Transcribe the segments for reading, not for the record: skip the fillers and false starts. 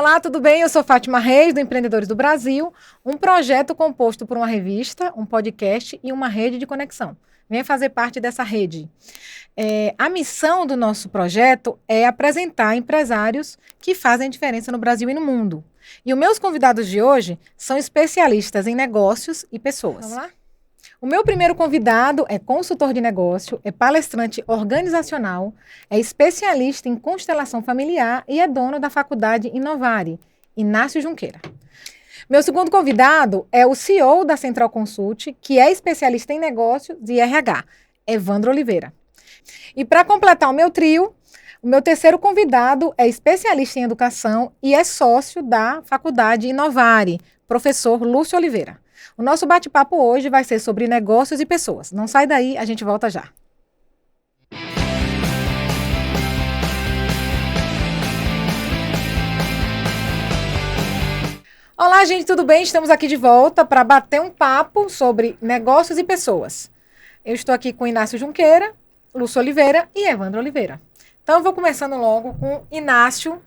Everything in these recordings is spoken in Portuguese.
Olá, tudo bem? Eu sou Fátima Reis, do Empreendedores do Brasil, um projeto composto por uma revista, um podcast e uma rede de conexão. Venha fazer parte dessa rede. A missão do nosso projeto é apresentar empresários que fazem diferença no Brasil e no mundo. E os meus convidados de hoje são especialistas em negócios e pessoas. Vamos lá? O meu primeiro convidado é consultor de negócio, é palestrante organizacional, é especialista em constelação familiar e é dono da faculdade Inovare, Inácio Junqueira. Meu segundo convidado é o CEO da Central Consult, que é especialista em negócios e RH, Evandro Oliveira. E para completar o meu trio, o meu terceiro convidado é especialista em educação e é sócio da faculdade Inovare, professor Lúcio Oliveira. O nosso bate-papo hoje vai ser sobre negócios e pessoas. Não sai daí, a gente volta já. Olá, gente, tudo bem? Estamos aqui de volta para bater um papo sobre negócios e pessoas. Eu estou aqui com Inácio Junqueira, Lúcio Oliveira e Evandro Oliveira. Então, eu vou começando logo com Inácio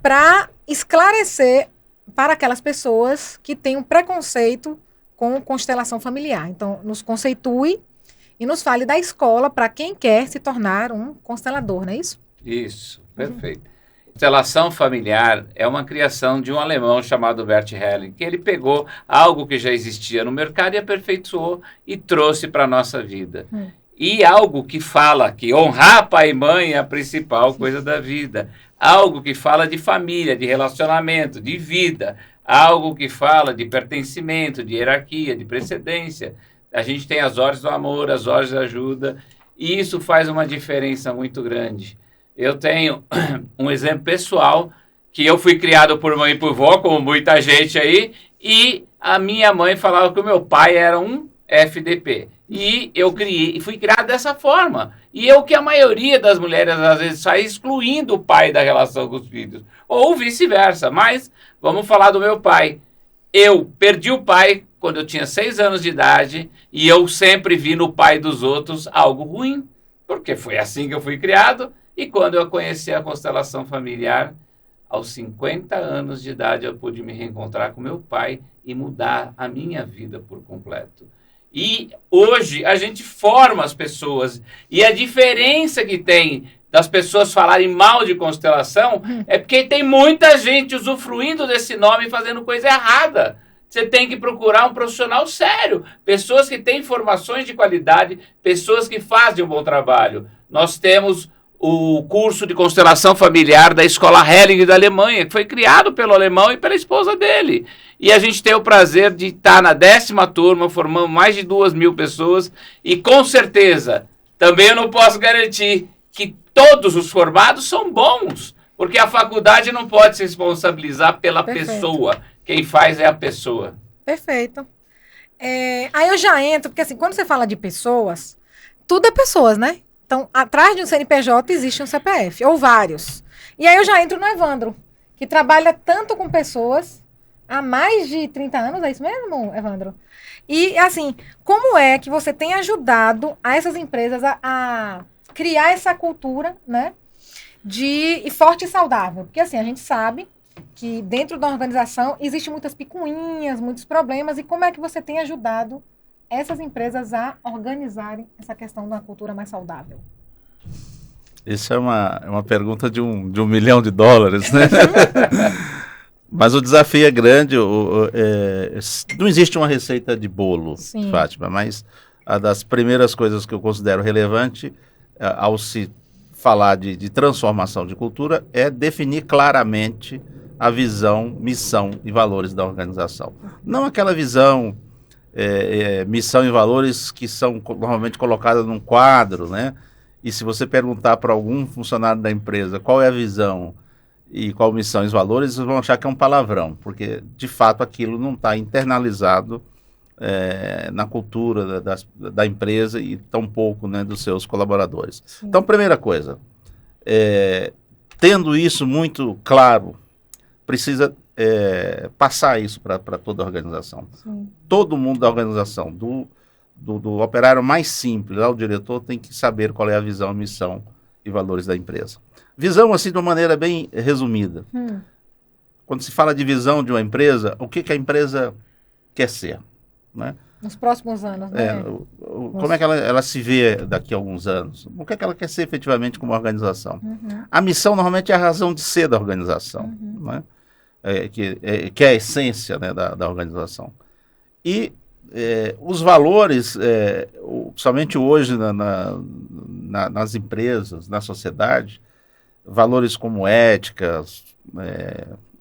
para esclarecer para aquelas pessoas que têm um preconceito com constelação familiar. Então, nos conceitue e nos fale da escola para quem quer se tornar um constelador, não é isso? Isso, perfeito. Constelação familiar é uma criação de um alemão chamado Bert Helling, que ele pegou algo que já existia no mercado e aperfeiçoou e trouxe para a nossa vida. E algo que fala que honrar pai e mãe é a principal coisa da vida. Algo que fala de família, de relacionamento, de vida. Algo que fala de pertencimento, de hierarquia, de precedência. A gente tem as ordens do amor, as ordens da ajuda, e isso faz uma diferença muito grande. Eu tenho um exemplo pessoal, que eu fui criado por mãe e por vó, como muita gente aí, e a minha mãe falava que o meu pai era um FDP. E eu fui criado dessa forma. E eu que a maioria das mulheres às vezes sai excluindo o pai da relação com os filhos. Ou vice-versa. Mas vamos falar do meu pai. Eu perdi o pai quando eu tinha 6 anos de idade e eu sempre vi no pai dos outros algo ruim. Porque foi assim que eu fui criado. E quando eu conheci a constelação familiar, aos 50 anos de idade eu pude me reencontrar com meu pai e mudar a minha vida por completo. E hoje a gente forma as pessoas. E a diferença que tem das pessoas falarem mal de constelação é porque tem muita gente usufruindo desse nome e fazendo coisa errada. Você tem que procurar um profissional sério. Pessoas que têm informações de qualidade, pessoas que fazem um bom trabalho. Nós temos o curso de constelação familiar da Escola Helling da Alemanha, que foi criado pelo alemão e pela esposa dele. E a gente tem o prazer de estar na 10ª turma, formando mais de 2.000 pessoas. E com certeza, também eu não posso garantir que todos os formados são bons, porque a faculdade não pode se responsabilizar pela pessoa. Quem faz é a pessoa. Perfeito. Aí eu já entro, porque assim, quando você fala de pessoas, tudo é pessoas, né? Então, atrás de um CNPJ existe um CPF, ou vários. E aí eu já entro no Evandro, que trabalha tanto com pessoas há mais de 30 anos, é isso mesmo, Evandro? E, assim, como é que você tem ajudado a essas empresas a criar essa cultura, né, de forte e saudável? Porque, assim, a gente sabe que dentro da organização existem muitas picuinhas, muitos problemas, e como é que você tem ajudado essas empresas a organizarem essa questão da cultura mais saudável? Isso é uma pergunta de $1 milhão, né? Mas o desafio é grande. Não existe uma receita de bolo, sim, Fátima, mas a das primeiras coisas que eu considero relevante ao se falar de transformação de cultura é definir claramente a visão, missão e valores da organização. Não aquela visão, missão e valores que são normalmente colocadas num quadro, né? E se você perguntar para algum funcionário da empresa qual é a visão e qual missão e os valores, eles vão achar que é um palavrão, porque de fato aquilo não está internalizado na cultura da empresa e tampouco, né, dos seus colaboradores. Sim. Então, primeira coisa, tendo isso muito claro, precisa passar isso para toda a organização. Sim. Todo mundo da organização, do operário mais simples ao diretor, tem que saber qual é a visão, missão e valores da empresa. Visão, assim, de uma maneira bem resumida. quando se fala de visão de uma empresa, o que a empresa quer ser, né? Nos próximos anos, né? Como é que ela se vê daqui a alguns anos? O que é que ela quer ser efetivamente como organização? A missão, normalmente, é a razão de ser da organização, né? Que é a essência, né, da organização. E os valores, somente hoje nas empresas, na sociedade, valores como ética,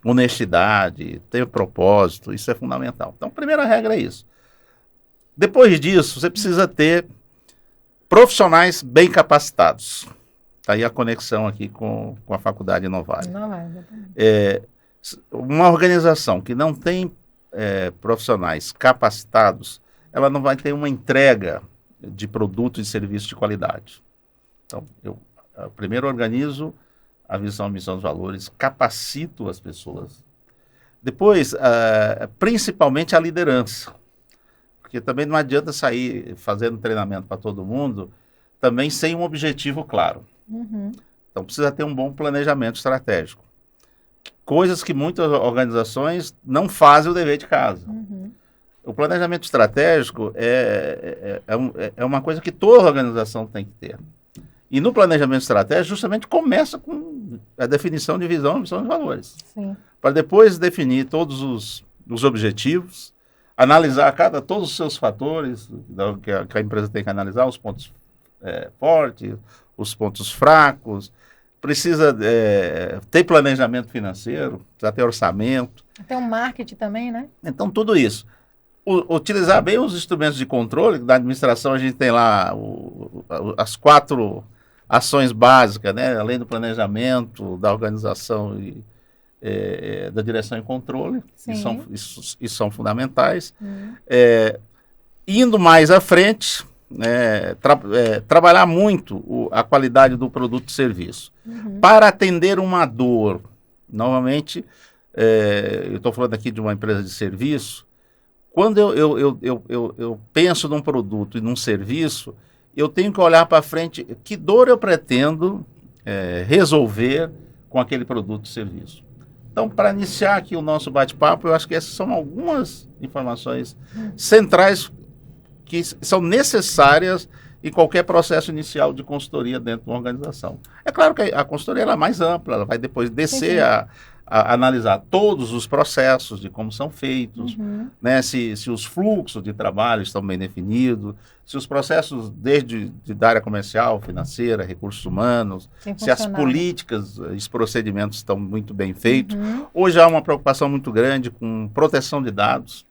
honestidade, ter propósito, isso é fundamental. Então, a primeira regra é isso. Depois disso, você precisa ter profissionais bem capacitados. Está aí a conexão aqui com a Faculdade Novare. Uma organização que não tem profissionais capacitados, ela não vai ter uma entrega de produto e serviço de qualidade. Então, eu primeiro organizo a visão, a missão, os valores, capacito as pessoas. Depois, principalmente a liderança. Porque também não adianta sair fazendo treinamento para todo mundo, também sem um objetivo claro. Então, precisa ter um bom planejamento estratégico. Coisas que muitas organizações não fazem o dever de casa. O planejamento estratégico é uma coisa que toda organização tem que ter. E no planejamento estratégico, justamente começa com a definição de visão, missão e valores. Para depois definir todos os objetivos, analisar todos os seus fatores que a empresa tem que analisar, os pontos fortes, os pontos fracos. Precisa ter planejamento financeiro, precisa ter orçamento. Tem um marketing também, né? Então, tudo isso. Utilizar bem os instrumentos de controle. Da administração, a gente tem lá as 4 ações básicas, né? Além do planejamento, da organização e da direção e controle, que são fundamentais. Indo mais à frente, trabalhar muito a qualidade do produto e serviço. Para atender uma dor, novamente, eu estou falando aqui de uma empresa de serviço, quando eu penso num produto e num serviço, eu tenho que olhar para frente, que dor eu pretendo resolver com aquele produto e serviço. Então, para iniciar aqui o nosso bate-papo, eu acho que essas são algumas informações centrais que são necessárias em qualquer processo inicial de consultoria dentro de uma organização. É claro que a consultoria ela é mais ampla, ela vai depois descer a analisar todos os processos de como são feitos, né, se os fluxos de trabalho estão bem definidos, se os processos da área comercial, financeira, recursos humanos, se as políticas e os procedimentos estão muito bem feitos. Hoje há uma preocupação muito grande com proteção de dados.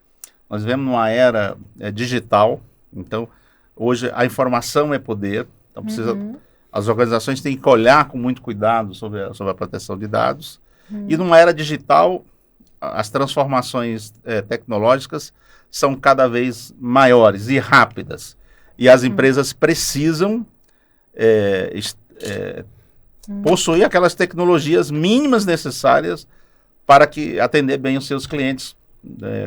Nós vivemos numa era digital, então hoje a informação é poder, então as organizações têm que olhar com muito cuidado sobre a proteção de dados. E numa era digital, as transformações tecnológicas são cada vez maiores e rápidas. E as empresas precisam possuir aquelas tecnologias mínimas necessárias para atender bem os seus clientes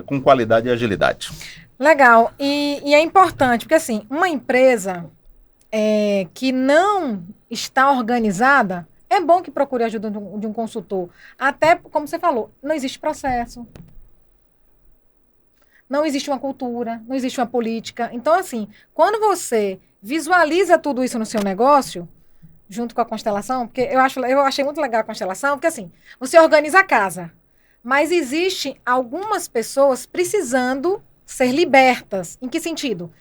com qualidade e agilidade. Legal. E é importante, porque assim, uma empresa que não está organizada, é bom que procure a ajuda de um consultor. Até, como você falou, não existe processo. Não existe uma cultura, não existe uma política. Então, assim, quando você visualiza tudo isso no seu negócio, junto com a constelação, porque eu achei muito legal a constelação, porque assim, você organiza a casa, mas existe algumas pessoas precisando ser libertas. Em que sentido?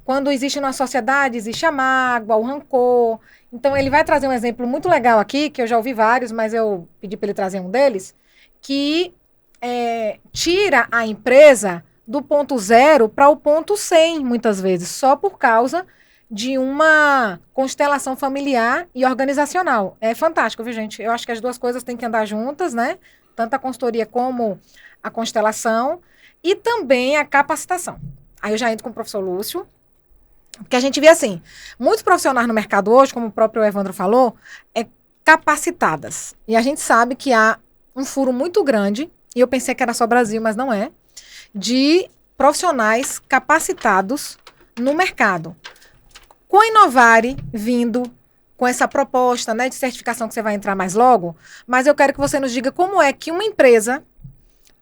Quando existe na sociedade, existe a mágoa, o rancor. Então, ele vai trazer um exemplo muito legal aqui, que eu já ouvi vários, mas eu pedi para ele trazer um deles, que tira a empresa do ponto 0 para o ponto 100, muitas vezes, só por causa de uma constelação familiar e organizacional. É fantástico, viu, gente? Eu acho que as duas coisas têm que andar juntas, né? Tanto a consultoria como a constelação e também a capacitação. Aí eu já entro com o professor Lúcio, porque a gente vê assim, muitos profissionais no mercado hoje, como o próprio Evandro falou, capacitadas. E a gente sabe que há um furo muito grande, e eu pensei que era só Brasil, mas não é, de profissionais capacitados no mercado. Com a Novare vindo com essa proposta, né, de certificação que você vai entrar mais logo, mas eu quero que você nos diga como é que uma empresa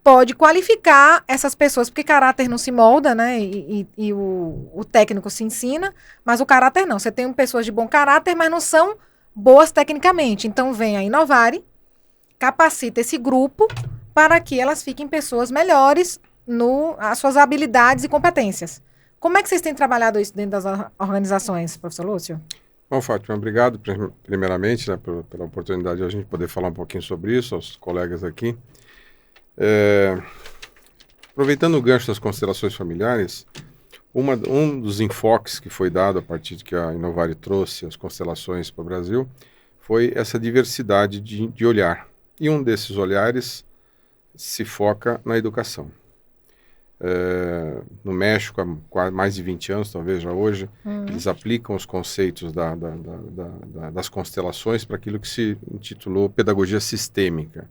pode qualificar essas pessoas, porque caráter não se molda, né, e o técnico se ensina, mas o caráter não. Você tem pessoas de bom caráter, mas não são boas tecnicamente. Então, vem a Inovare, capacita esse grupo para que elas fiquem pessoas melhores as suas habilidades e competências. Como é que vocês têm trabalhado isso dentro das organizações, professor Lúcio? Bom, Fátima, obrigado primeiramente, né, pela oportunidade de a gente poder falar um pouquinho sobre isso, aos colegas aqui. Aproveitando o gancho das constelações familiares, um dos enfoques que foi dado a partir de que a Inovare trouxe as constelações para o Brasil foi essa diversidade de olhar. E um desses olhares se foca na educação. No México, há mais de 20 anos, talvez já hoje, eles aplicam os conceitos das constelações para aquilo que se intitulou pedagogia sistêmica,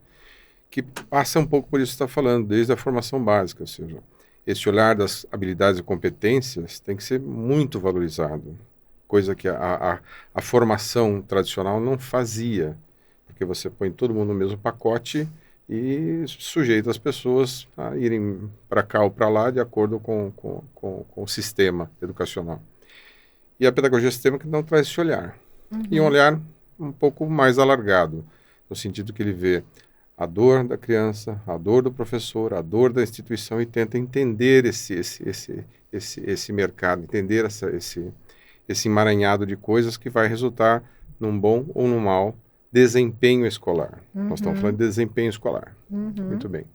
que passa um pouco por isso que você está falando, desde a formação básica, ou seja, esse olhar das habilidades e competências tem que ser muito valorizado, coisa que a formação tradicional não fazia, porque você põe todo mundo no mesmo pacote e sujeita as pessoas a irem para cá ou para lá de acordo com o sistema educacional. E a pedagogia sistêmica não traz esse olhar. E um olhar um pouco mais alargado, no sentido que ele vê a dor da criança, a dor do professor, a dor da instituição e tenta entender esse mercado, entender esse emaranhado de coisas que vai resultar num bom ou num mau desempenho escolar. Nós estamos falando de desempenho escolar. Muito bem.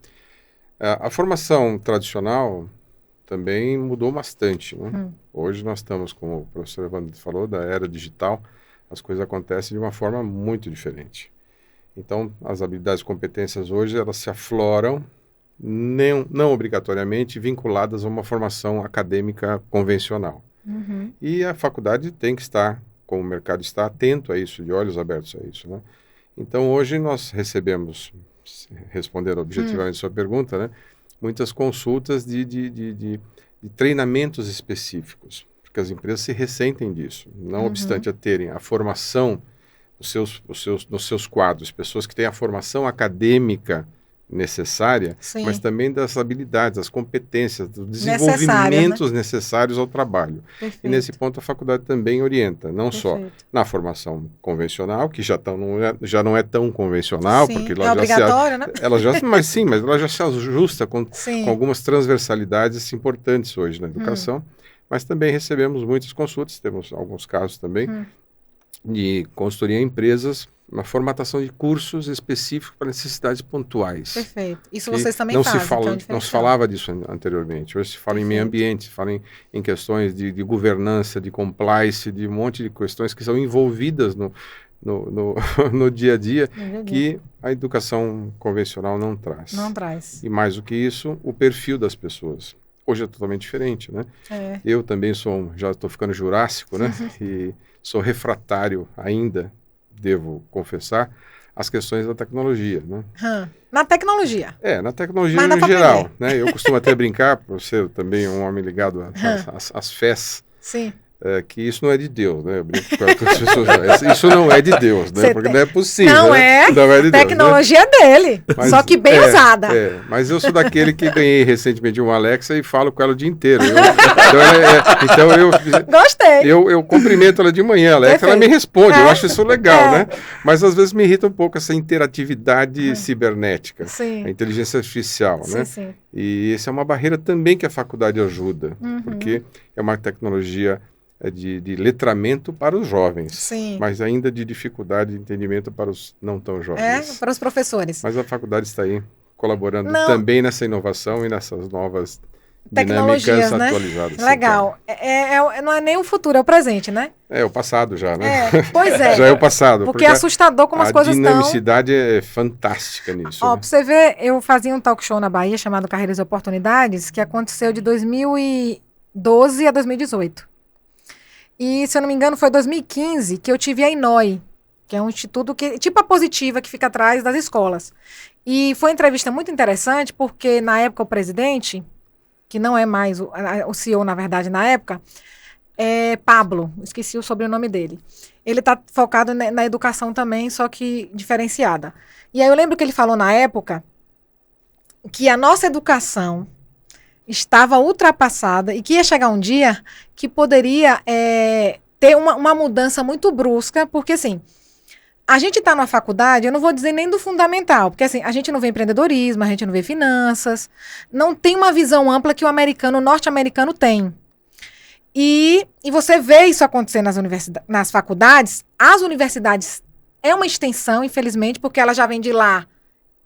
A formação tradicional também mudou bastante, né? Hoje nós estamos, como o professor Evandro falou, da era digital, as coisas acontecem de uma forma muito diferente. Então, as habilidades e competências hoje, elas se afloram, não obrigatoriamente vinculadas a uma formação acadêmica convencional. E a faculdade tem que estar, como o mercado está, atento a isso, de olhos abertos a isso, né? Então, hoje nós recebemos, respondendo objetivamente a sua pergunta, né, muitas consultas de treinamentos específicos, porque as empresas se ressentem disso, não obstante a terem a formação nos seus quadros, pessoas que têm a formação acadêmica necessária, Sim. mas também das habilidades, das competências, dos desenvolvimentos necessários ao trabalho. Perfeito. E nesse ponto a faculdade também orienta, não só na formação convencional, que já não é tão convencional, Sim, porque é obrigatório, né? mas ela já se ajusta com algumas transversalidades importantes hoje na educação, mas também recebemos muitas consultas, temos alguns casos também, de consultoria em empresas, uma formatação de cursos específicos para necessidades pontuais. Perfeito. Isso vocês também não fazem. Não se falava disso anteriormente. Hoje se fala em meio ambiente, se fala em questões de governança, de compliance, de um monte de questões que são envolvidas no dia a dia, que a educação convencional não traz. Não traz. E mais do que isso, o perfil das pessoas. Hoje é totalmente diferente, né? Eu também já estou ficando jurássico, né? E sou refratário ainda, devo confessar, às questões da tecnologia, né? Na tecnologia? Na tecnologia no geral, né? Eu costumo até brincar, por ser também um homem ligado às fés, Sim. Que isso não é de Deus, né? Eu brinco com as pessoas, isso não é de Deus, né? Porque não é possível. Não é de tecnologia Deus, né? dele, só que bem usada. Mas eu sou daquele que ganhei recentemente uma Alexa e falo com ela o dia inteiro. Então eu gostei. Eu cumprimento ela de manhã, Alexa, ela me responde, eu acho isso legal, né? Mas às vezes me irrita um pouco essa interatividade cibernética, a inteligência artificial, né? Sim. E essa é uma barreira também que a faculdade ajuda, porque é uma tecnologia de letramento para os jovens, mas ainda de dificuldade de entendimento para os não tão jovens. Para os professores. Mas a faculdade está aí colaborando também nessa inovação e nessas novas tecnologias, dinâmicas atualizadas. Legal. Não é nem o futuro, é o presente, né? É o passado já, né? Pois é. Já é o passado. Porque é assustador como as coisas estão. A dinamicidade é fantástica nisso. Pra você ver, eu fazia um talk show na Bahia chamado Carreiras e Oportunidades, que aconteceu de 2012 a 2018. E, se eu não me engano, foi 2015 que eu tive a INOI, que é um instituto tipo a Positiva, que fica atrás das escolas. E foi uma entrevista muito interessante, porque na época o presidente, que não é mais o CEO, na verdade, na época, Pablo, esqueci o sobrenome dele. Ele está focado na educação também, só que diferenciada. E aí eu lembro que ele falou na época que a nossa educação estava ultrapassada e que ia chegar um dia que poderia ter uma mudança muito brusca, porque assim, a gente está na faculdade, eu não vou dizer nem do fundamental, porque assim, a gente não vê empreendedorismo, a gente não vê finanças, não tem uma visão ampla que o norte-americano tem. E você vê isso acontecer nas faculdades. As universidades é uma extensão, infelizmente, porque ela já vem de lá.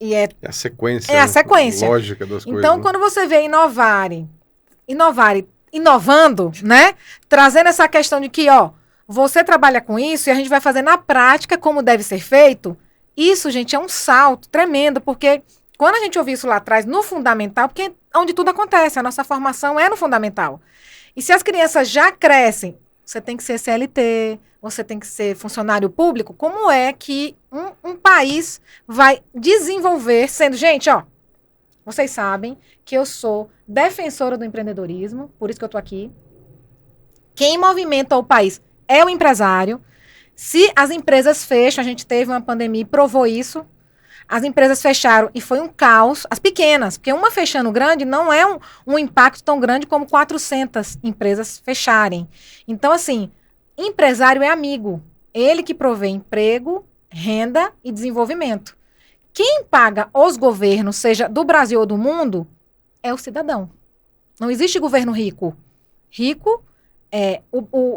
E é a sequência. A sequência. Lógica das coisas. Então, quando você vê inovando, né? Trazendo essa questão de que, você trabalha com isso e a gente vai fazer na prática como deve ser feito. Isso, gente, é um salto tremendo, porque quando a gente ouve isso lá atrás, no fundamental, porque é onde tudo acontece, a nossa formação é no fundamental. E se as crianças já crescem, você tem que ser CLT, você tem que ser funcionário público, como é que um país vai desenvolver sendo... Gente, vocês sabem que eu sou defensora do empreendedorismo, por isso que eu estou aqui. Quem movimenta o país é o empresário. Se as empresas fecham, a gente teve uma pandemia e provou isso. As empresas fecharam e foi um caos, as pequenas, porque uma fechando grande não é um impacto tão grande como 400 empresas fecharem. Então, assim, empresário é amigo. Ele que provê emprego, renda e desenvolvimento. Quem paga os governos, seja do Brasil ou do mundo, é o cidadão. Não existe governo rico. Rico,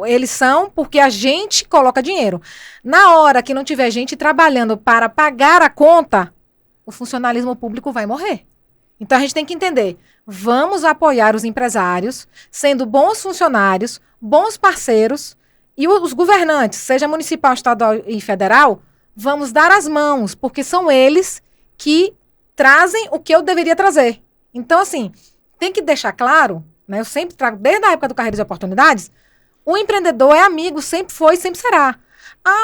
eles são porque a gente coloca dinheiro. Na hora que não tiver gente trabalhando para pagar a conta, o funcionalismo público vai morrer. Então a gente tem que entender, vamos apoiar os empresários, sendo bons funcionários, bons parceiros, e os governantes, seja municipal, estadual e federal, vamos dar as mãos, porque são eles que trazem o que eu deveria trazer. Então, assim, tem que deixar claro, né? Eu sempre trago, desde a época do Carreiras e Oportunidades, o empreendedor é amigo, sempre foi, sempre será.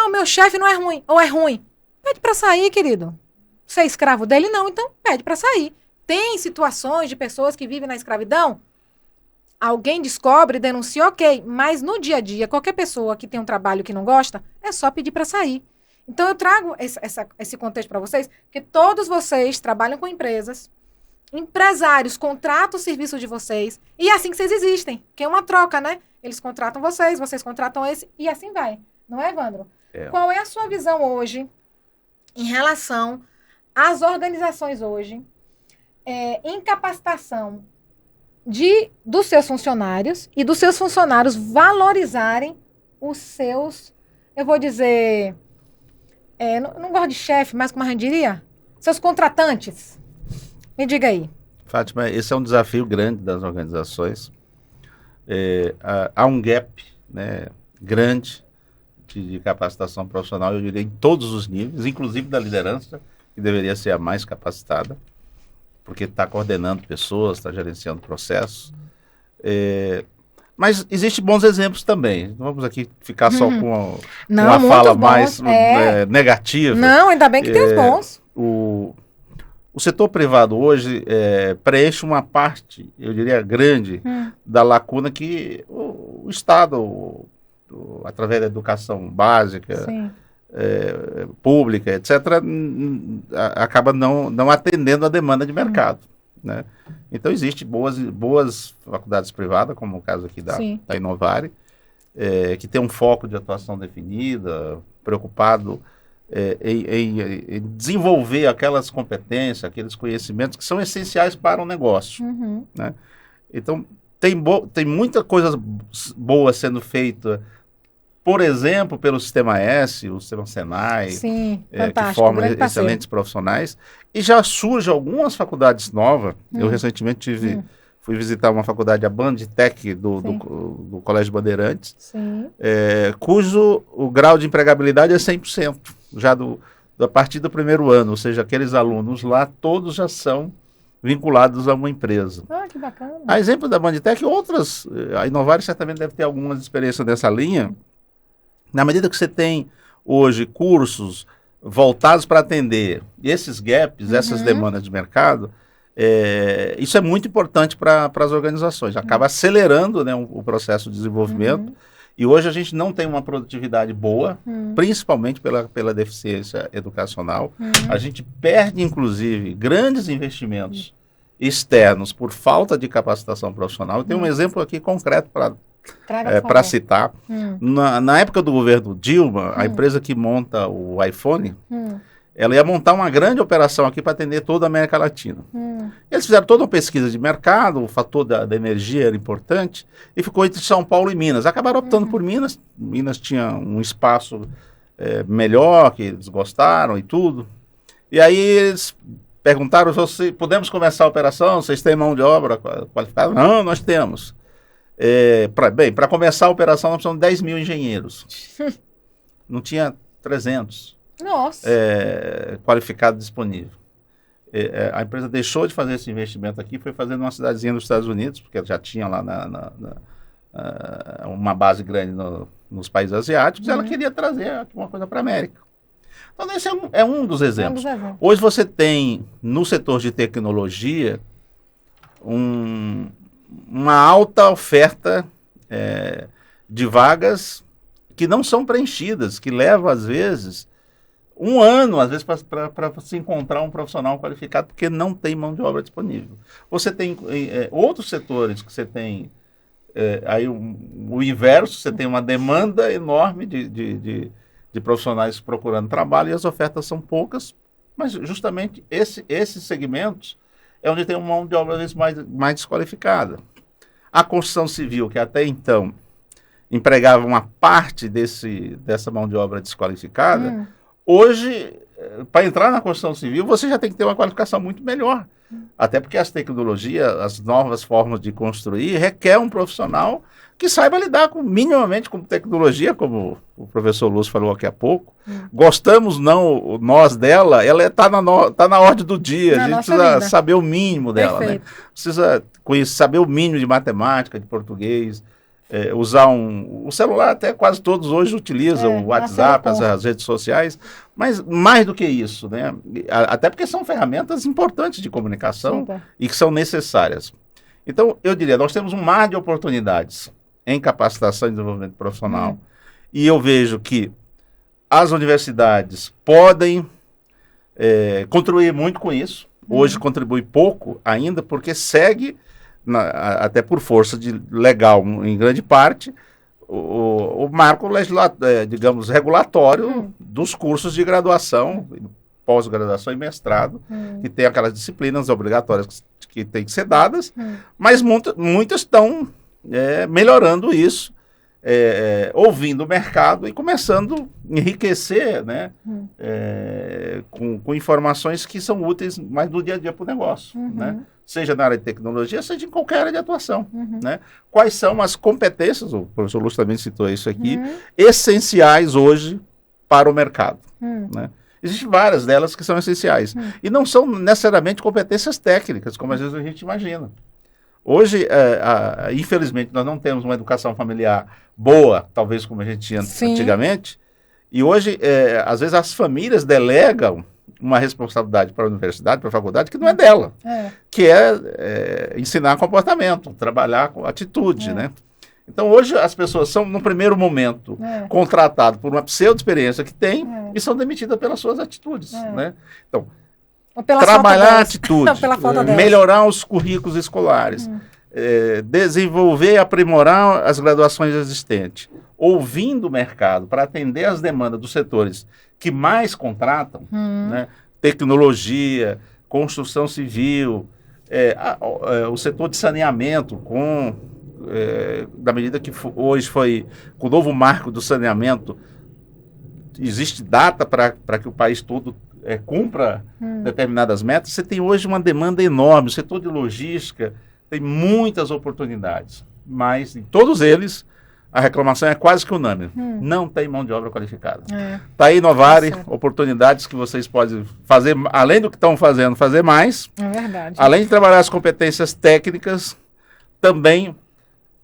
O meu chefe não é ruim, ou é ruim. Pede para sair, querido. Você é escravo dele? Não, então pede para sair. Tem situações de pessoas que vivem na escravidão? Alguém descobre, denuncia, ok. Mas no dia a dia, qualquer pessoa que tem um trabalho que não gosta, é só pedir para sair. Então eu trago esse contexto para vocês, porque todos vocês trabalham com empresas, empresários contratam o serviço de vocês, e é assim que vocês existem, que é uma troca, né? Eles contratam vocês contratam esse, e assim vai. Não é, Evandro? Qual é a sua visão hoje em relação às organizações hoje, em capacitação dos seus funcionários e dos seus funcionários valorizarem os seus, eu vou dizer, não gosto de chefe, mas como a gente diria, seus contratantes? Me diga aí. Fátima, esse é um desafio grande das organizações. Há um gap, né, grande de capacitação profissional, eu diria, em todos os níveis, inclusive da liderança, que deveria ser a mais capacitada, porque está coordenando pessoas, está gerenciando processos. Mas existem bons exemplos também. Não vamos aqui ficar só com uma fala mais negativa. Não, ainda bem que tem os bons. O setor privado hoje preenche uma parte, eu diria grande, da lacuna que o Estado, através da educação básica, pública, etc., acaba não atendendo a demanda de mercado. Né? Então, existem boas faculdades privadas, como o caso aqui da Inovare, que tem um foco de atuação definida, preocupado em desenvolver aquelas competências, aqueles conhecimentos que são essenciais para o negócio. Né? Então, tem muita coisa boa sendo feita, por exemplo, pelo Sistema S, o Sistema Senai, que forma excelentes profissionais, e já surgem algumas faculdades novas. Eu recentemente fui visitar uma faculdade, a Bandtech, do Colégio Bandeirantes, cujo o grau de empregabilidade é 100%, já a partir do primeiro ano, ou seja, aqueles alunos lá, todos já são vinculados a uma empresa. Que bacana. A exemplo da Bandtech, outras, a Inovare certamente deve ter algumas experiências dessa linha. Na medida que você tem hoje cursos voltados para atender esses gaps, essas demandas de mercado, Isso é muito importante para as organizações, acaba acelerando, né, o processo de desenvolvimento. E hoje a gente não tem uma produtividade boa, principalmente pela deficiência educacional. A gente perde, inclusive, grandes investimentos externos por falta de capacitação profissional. Eu tenho um exemplo aqui concreto para citar. Na época do governo Dilma, a empresa que monta o iPhone, ela ia montar uma grande operação aqui para atender toda a América Latina. Eles fizeram toda uma pesquisa de mercado, o fator da energia era importante, e ficou entre São Paulo e Minas. Acabaram optando por Minas. Minas tinha um espaço melhor, que eles gostaram e tudo. E aí eles perguntaram se podemos começar a operação, vocês têm mão de obra qualificada? Não, nós temos. Para começar a operação, nós precisamos de 10 mil engenheiros. Não tinha 300. Nossa. Qualificado disponível. A empresa deixou de fazer esse investimento aqui, foi fazer numa cidadezinha dos Estados Unidos, porque ela já tinha lá uma base grande nos países asiáticos, e ela queria trazer uma coisa para a América. Então, esse é um dos exemplos. Hoje você tem, no setor de tecnologia, uma alta oferta de vagas que não são preenchidas, que leva, às vezes, um ano, às vezes, para se encontrar um profissional qualificado, porque não tem mão de obra disponível. Você tem outros setores que você tem aí o inverso, você tem uma demanda enorme de profissionais procurando trabalho e as ofertas são poucas, mas justamente esses segmentos é onde tem uma mão de obra, às vezes, mais desqualificada. A construção civil, que até então empregava uma parte dessa mão de obra desqualificada, hoje, para entrar na construção civil, você já tem que ter uma qualificação muito melhor. Até porque as tecnologias, as novas formas de construir, requer um profissional que saiba lidar minimamente com tecnologia, como o professor Lúcio falou aqui há pouco. Gostamos, não, nós dela, ela está na ordem do dia. A gente precisa saber o mínimo dela. Né? Precisa saber o mínimo de matemática, de português. Usar o celular, até quase todos hoje utilizam o WhatsApp, as redes sociais, mas mais do que isso, né? Até porque são ferramentas importantes de comunicação e que são necessárias. Então, eu diria, nós temos um mar de oportunidades em capacitação e desenvolvimento profissional, e eu vejo que as universidades podem contribuir muito com isso. Hoje contribui pouco ainda, porque segue até por força legal, em grande parte, o marco digamos, regulatório dos cursos de graduação, pós-graduação e mestrado, que tem aquelas disciplinas obrigatórias que têm que ser dadas, mas muitas estão melhorando isso, ouvindo o mercado e começando a enriquecer, né, com informações que são úteis mais do dia a dia para o negócio, né? Seja na área de tecnologia, seja em qualquer área de atuação. Né? Quais são as competências, o professor Lúcio também citou isso aqui, essenciais hoje para o mercado. Né? Existem várias delas que são essenciais. E não são necessariamente competências técnicas, como às vezes a gente imagina. Hoje, infelizmente, nós não temos uma educação familiar boa, talvez como a gente tinha antigamente, e hoje, às vezes, as famílias delegam uma responsabilidade para a universidade, para a faculdade, que não é dela, que é ensinar comportamento, trabalhar com atitude, né? Então, hoje, as pessoas são, no primeiro momento, contratadas por uma pseudo-experiência que tem e são demitidas pelas suas atitudes, né? Então, trabalhar a atitude, melhorar os currículos escolares, desenvolver e aprimorar as graduações existentes, ouvindo o mercado para atender as demandas dos setores que mais contratam, né? Tecnologia, construção civil, o setor de saneamento, da medida que hoje foi com o novo marco do saneamento, existe data para que o país todo cumpra determinadas metas. Você tem hoje uma demanda enorme, o setor de logística tem muitas oportunidades, mas em todos eles a reclamação é quase que unânime. Não tem mão de obra qualificada. Está aí, Novare, oportunidades que vocês podem fazer, além do que estão fazendo, fazer mais. É verdade. Além de trabalhar as competências técnicas, também,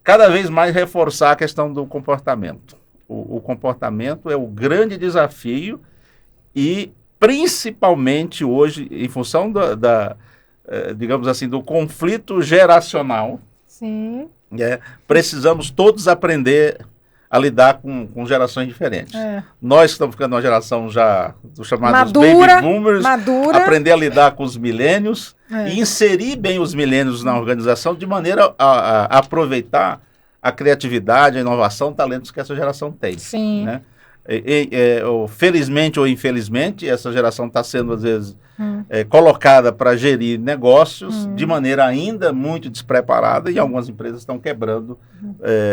cada vez mais, reforçar a questão do comportamento. O comportamento é o grande desafio e, principalmente hoje, em função digamos assim, do conflito geracional. Sim. Precisamos todos aprender a lidar com gerações diferentes. Nós que estamos ficando uma geração já dos chamados baby boomers, aprender a lidar com os milênios e inserir bem os milênios na organização de maneira a aproveitar a criatividade, a inovação, talentos que essa geração tem. Sim. Né? Felizmente ou infelizmente, essa geração está sendo, às vezes, colocada para gerir negócios de maneira ainda muito despreparada, e algumas empresas estão quebrando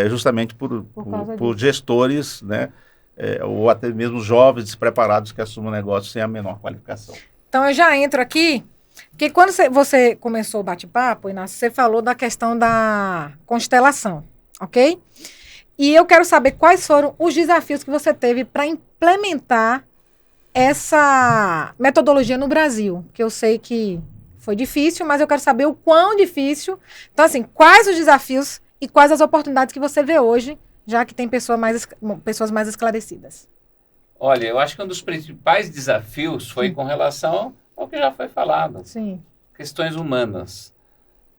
justamente por gestores, né? Ou até mesmo jovens despreparados que assumem o negócio sem a menor qualificação. Então, eu já entro aqui, porque quando você começou o bate-papo, Inácio, você falou da questão da constelação, ok? E eu quero saber quais foram os desafios que você teve para implementar essa metodologia no Brasil, que eu sei que foi difícil, mas eu quero saber o quão difícil. Então, assim, quais os desafios e quais as oportunidades que você vê hoje, já que tem pessoas mais esclarecidas? Olha, eu acho que um dos principais desafios foi com relação ao que já foi falado. Sim. Questões humanas.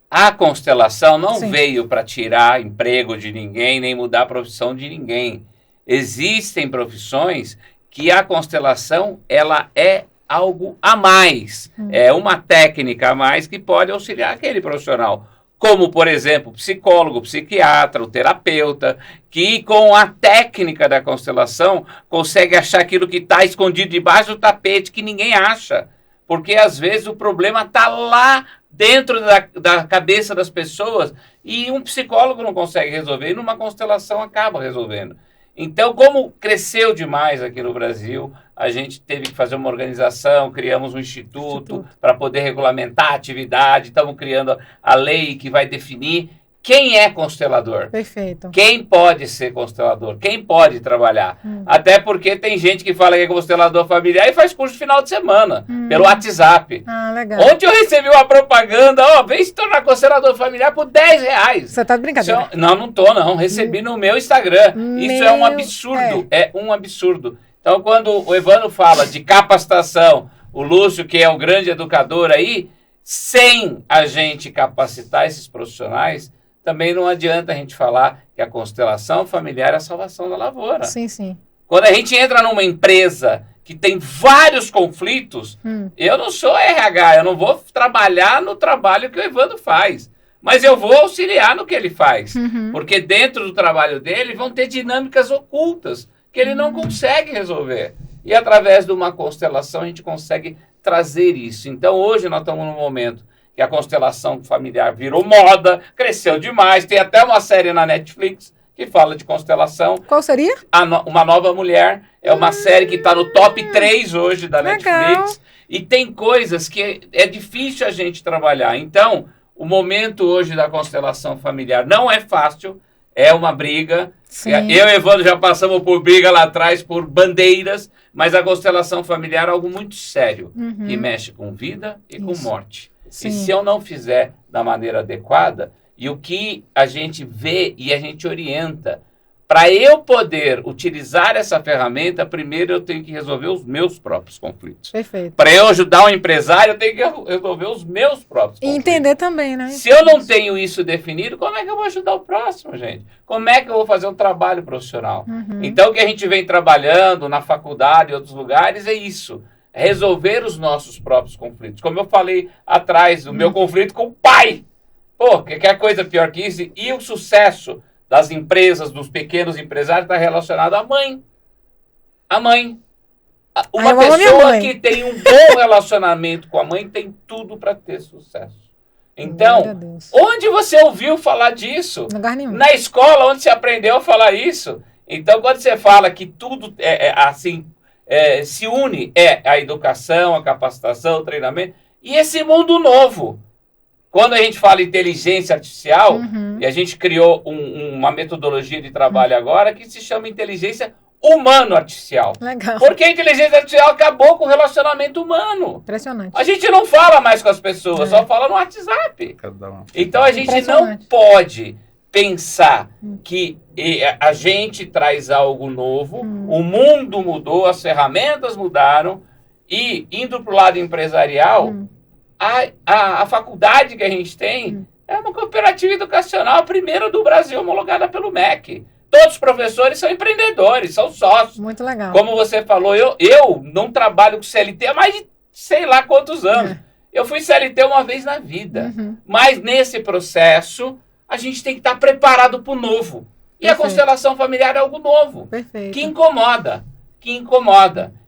A constelação não veio para tirar emprego de ninguém, nem mudar a profissão de ninguém. Existem profissões que a constelação, ela é algo a mais. É uma técnica a mais que pode auxiliar aquele profissional. Como, por exemplo, o psicólogo, o psiquiatra, o terapeuta, que com a técnica da constelação consegue achar aquilo que está escondido debaixo do tapete, que ninguém acha. Porque, às vezes, o problema está lá dentro da cabeça das pessoas e um psicólogo não consegue resolver, e numa constelação acaba resolvendo. Então, como cresceu demais aqui no Brasil, a gente teve que fazer uma organização, criamos um instituto para poder regulamentar a atividade, estamos criando a lei que vai definir quem é constelador. Perfeito. Quem pode ser constelador, quem pode trabalhar. Até porque tem gente que fala que é constelador familiar e faz curso de final de semana, pelo WhatsApp. Ah, legal. Ontem eu recebi uma propaganda, vem se tornar constelador familiar por R$10. Você tá de brincadeira? Não tô não, recebi no meu Instagram. Isso é um absurdo, é um absurdo. Então, quando o Evandro fala de capacitação, o Lúcio, que é o grande educador aí, sem a gente capacitar esses profissionais, também não adianta a gente falar que a constelação familiar é a salvação da lavoura. Sim, sim. Quando a gente entra numa empresa que tem vários conflitos, eu não sou RH, eu não vou trabalhar no trabalho que o Evandro faz, mas eu vou auxiliar no que ele faz, porque dentro do trabalho dele vão ter dinâmicas ocultas que ele não consegue resolver. E através de uma constelação a gente consegue trazer isso. Então hoje nós estamos num momento que a constelação familiar virou moda, cresceu demais, tem até uma série na Netflix que fala de constelação. Qual seria? Uma Nova Mulher, é uma série que está no top 3 hoje da Netflix, e tem coisas que é difícil a gente trabalhar. Então, o momento hoje da constelação familiar não é fácil, é uma briga. Sim. Eu e o Evandro já passamos por briga lá atrás, por bandeiras, mas a constelação familiar é algo muito sério, que mexe com vida e com morte. Sim. E se eu não fizer da maneira adequada, e o que a gente vê e a gente orienta, para eu poder utilizar essa ferramenta, primeiro eu tenho que resolver os meus próprios conflitos. Perfeito. Para eu ajudar um empresário, eu tenho que resolver os meus próprios conflitos. E entender também, né? Se eu não tenho isso definido, como é que eu vou ajudar o próximo, gente? Como é que eu vou fazer um trabalho profissional? Então, o que a gente vem trabalhando na faculdade e outros lugares é isso. Resolver os nossos próprios conflitos. Como eu falei atrás, o meu conflito com o pai. Pô, que coisa pior que isso? E o sucesso das empresas, dos pequenos empresários, está relacionado à mãe. A mãe. Uma pessoa que tem um bom relacionamento com a mãe tem tudo para ter sucesso. Então, onde você ouviu falar disso? Lugar nenhum. Na escola, onde você aprendeu a falar isso? Então, quando você fala que tudo se une, a educação, a capacitação, o treinamento, e esse mundo novo. Quando a gente fala inteligência artificial, e a gente criou uma metodologia de trabalho agora que se chama inteligência humano-artificial. Legal. Porque a inteligência artificial acabou com o relacionamento humano. Impressionante. A gente não fala mais com as pessoas, só fala no WhatsApp. Então a gente não pode pensar que a gente traz algo novo, o mundo mudou, as ferramentas mudaram, e indo para o lado empresarial, A faculdade que a gente tem é uma cooperativa educacional, a primeira do Brasil, homologada pelo MEC. Todos os professores são empreendedores, são sócios. Muito legal. Como você falou, eu não trabalho com CLT há mais de sei lá quantos anos. Eu fui CLT uma vez na vida. Mas nesse processo, a gente tem que estar preparado para o novo. E a constelação familiar é algo novo. Perfeito. Que incomoda.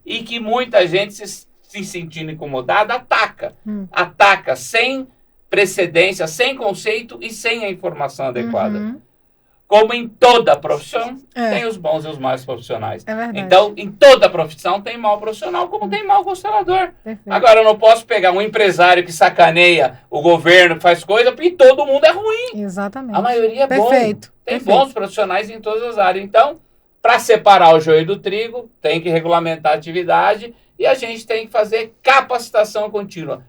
E que muita gente se sentindo incomodada, ataca. Ataca sem precedência, sem conceito e sem a informação adequada. Como em toda profissão, tem os bons e os maus profissionais. É verdade. Então, em toda profissão tem mau profissional, como tem mau constelador. Perfeito. Agora, eu não posso pegar um empresário que sacaneia o governo, que faz coisa, porque todo mundo é ruim. Exatamente. A maioria é bom. Perfeito. Tem bons profissionais em todas as áreas. Então, para separar o joio do trigo, tem que regulamentar a atividade e a gente tem que fazer capacitação contínua.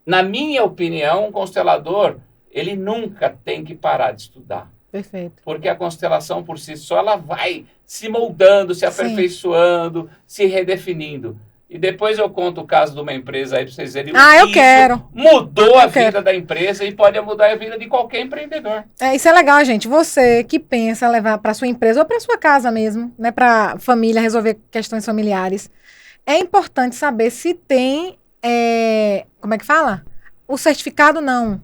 Na minha opinião, um constelador, ele nunca tem que parar de estudar. Perfeito. Porque a constelação por si só, ela vai se moldando, se aperfeiçoando, se redefinindo. E depois eu conto o caso de uma empresa aí para vocês verem. Eu quero. Mudou a vida da empresa e pode mudar a vida de qualquer empreendedor. Isso é legal, gente. Você que pensa levar para sua empresa ou para sua casa mesmo, né, para família resolver questões familiares, é importante saber se tem, como é que fala? O certificado não.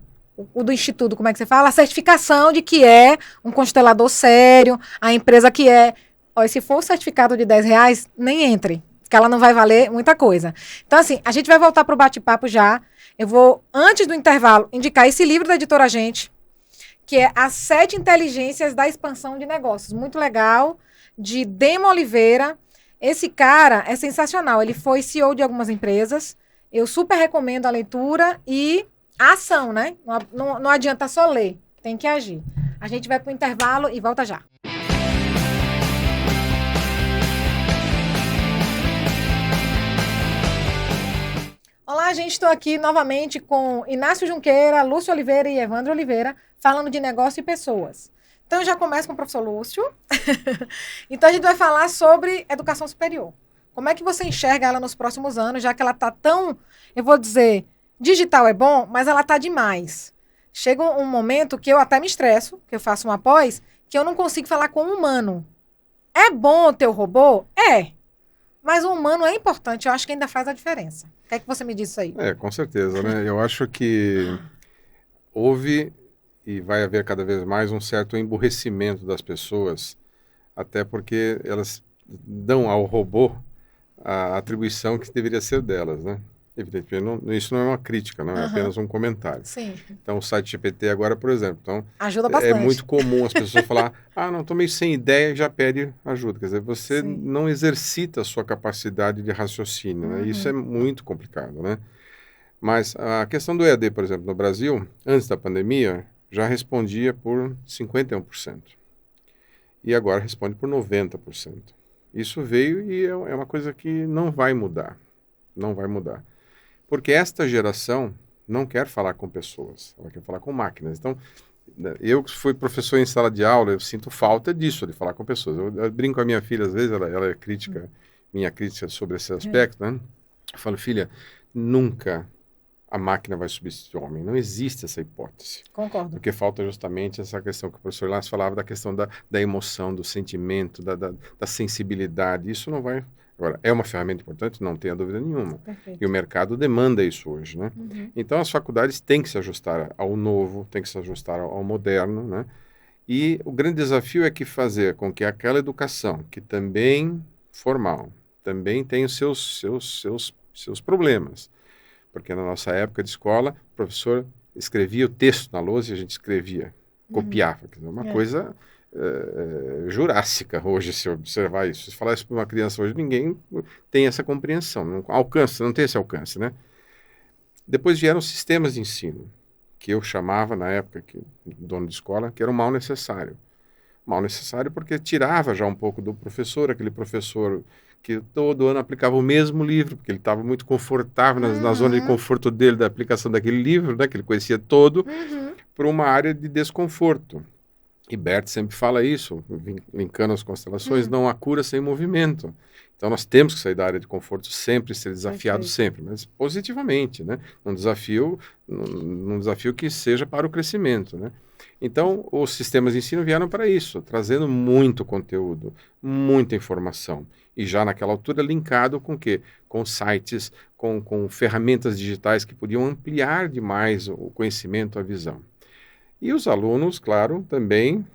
O do instituto, como é que você fala? A certificação de que é um constelador sério, a empresa que é. E se for o certificado de R$10, nem entre, porque ela não vai valer muita coisa. Então, assim, a gente vai voltar para o bate-papo já. Eu vou, antes do intervalo, indicar esse livro da editora Gente, que é As 7 Inteligências da Expansão de Negócios. Muito legal, de Demo Oliveira. Esse cara é sensacional. Ele foi CEO de algumas empresas. Eu super recomendo a leitura e a ação, né? Não adianta só ler, tem que agir. A gente vai para o intervalo e volta já. Olá, gente, estou aqui novamente com Inácio Junqueira, Lúcio Oliveira e Evandro Oliveira, falando de negócio e pessoas. Então, eu já começo com o professor Lúcio. Então, a gente vai falar sobre educação superior. Como é que você enxerga ela nos próximos anos, já que ela está tão, eu vou dizer, digital é bom, mas ela está demais. Chega um momento que eu até me estresso, que eu faço uma pós, que eu não consigo falar com um humano. É bom ter o robô? É. Mas o humano é importante, eu acho que ainda faz a diferença. O que é que você me diz isso aí? Com certeza, né? Eu acho que houve e vai haver cada vez mais um certo emburrecimento das pessoas, até porque elas dão ao robô a atribuição que deveria ser delas, né? Evidentemente, isso não é uma crítica, não é apenas um comentário. Sim. Então, o site GPT agora, por exemplo, então, ajuda bastante. É muito comum as pessoas falar, não, estou meio sem ideia e já pede ajuda. Quer dizer, você não exercita a sua capacidade de raciocínio, né? Isso é muito complicado, né? Mas a questão do EAD, por exemplo, no Brasil, antes da pandemia, já respondia por 51%. E agora responde por 90%. Isso veio e é uma coisa que não vai mudar. Não vai mudar. Porque esta geração não quer falar com pessoas, ela quer falar com máquinas. Então, eu que fui professor em sala de aula, eu sinto falta disso, de falar com pessoas. Eu brinco com a minha filha, às vezes, ela é crítica, minha crítica sobre esse aspecto, né? Eu falo, filha, nunca a máquina vai substituir o homem. Não existe essa hipótese. Concordo. Porque falta justamente essa questão que o professor Lázaro falava, da questão da emoção, do sentimento, da sensibilidade. Isso não vai... Agora, é uma ferramenta importante? Não tenha dúvida nenhuma. Perfeito. E o mercado demanda isso hoje, né? Então, as faculdades têm que se ajustar ao novo, têm que se ajustar ao moderno, né? E o grande desafio é que fazer com que aquela educação, que também formal, também tem os seus problemas. Porque na nossa época de escola, o professor escrevia o texto na lousa e a gente escrevia, copiava. Quer dizer, uma coisa... jurássica hoje, se observar isso. Se falar isso para uma criança hoje, ninguém tem essa compreensão, não tem esse alcance, né? Depois vieram sistemas de ensino, que eu chamava na época, dono de escola, que era um mal necessário. Mal necessário porque tirava já um pouco do professor, aquele professor que todo ano aplicava o mesmo livro, porque ele estava muito confortável na zona de conforto dele, da aplicação daquele livro, né, que ele conhecia todo, para uma área de desconforto. E Bert sempre fala isso, linkando as constelações, não há cura sem movimento. Então, nós temos que sair da área de conforto sempre, ser desafiado sempre, mas positivamente, né? Num desafio que seja para o crescimento, né? Então, os sistemas de ensino vieram para isso, trazendo muito conteúdo, muita informação. E já naquela altura linkado com o quê? Com sites, com ferramentas digitais que podiam ampliar demais o conhecimento, a visão. E os alunos, claro, também,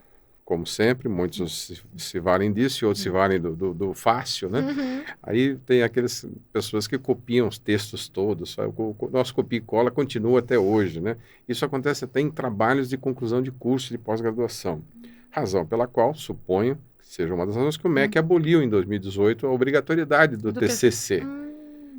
como sempre, muitos se valem disso e outros se valem do fácil, né? Uhum. Aí tem aquelas pessoas que copiam os textos todos, o nosso copia e cola continua até hoje, né? Isso acontece até em trabalhos de conclusão de curso de pós-graduação. Razão pela qual, suponho, que seja uma das razões que o MEC aboliu em 2018 a obrigatoriedade do TCC.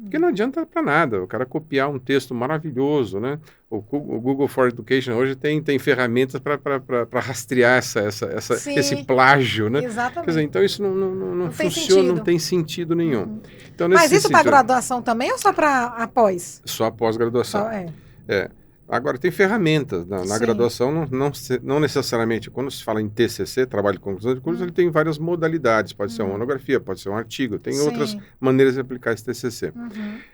Porque não adianta para nada o cara copiar um texto maravilhoso, né? O Google for Education hoje tem ferramentas para rastrear esse plágio, né? Exatamente. Quer dizer, então isso não funciona, não tem sentido nenhum. Uhum. Então, mas isso para graduação também ou só para após? Só após graduação. Agora, tem ferramentas. Na graduação, não necessariamente, quando se fala em TCC, trabalho de conclusão de curso, ele tem várias modalidades. Pode ser uma monografia, pode ser um artigo, tem outras maneiras de aplicar esse TCC.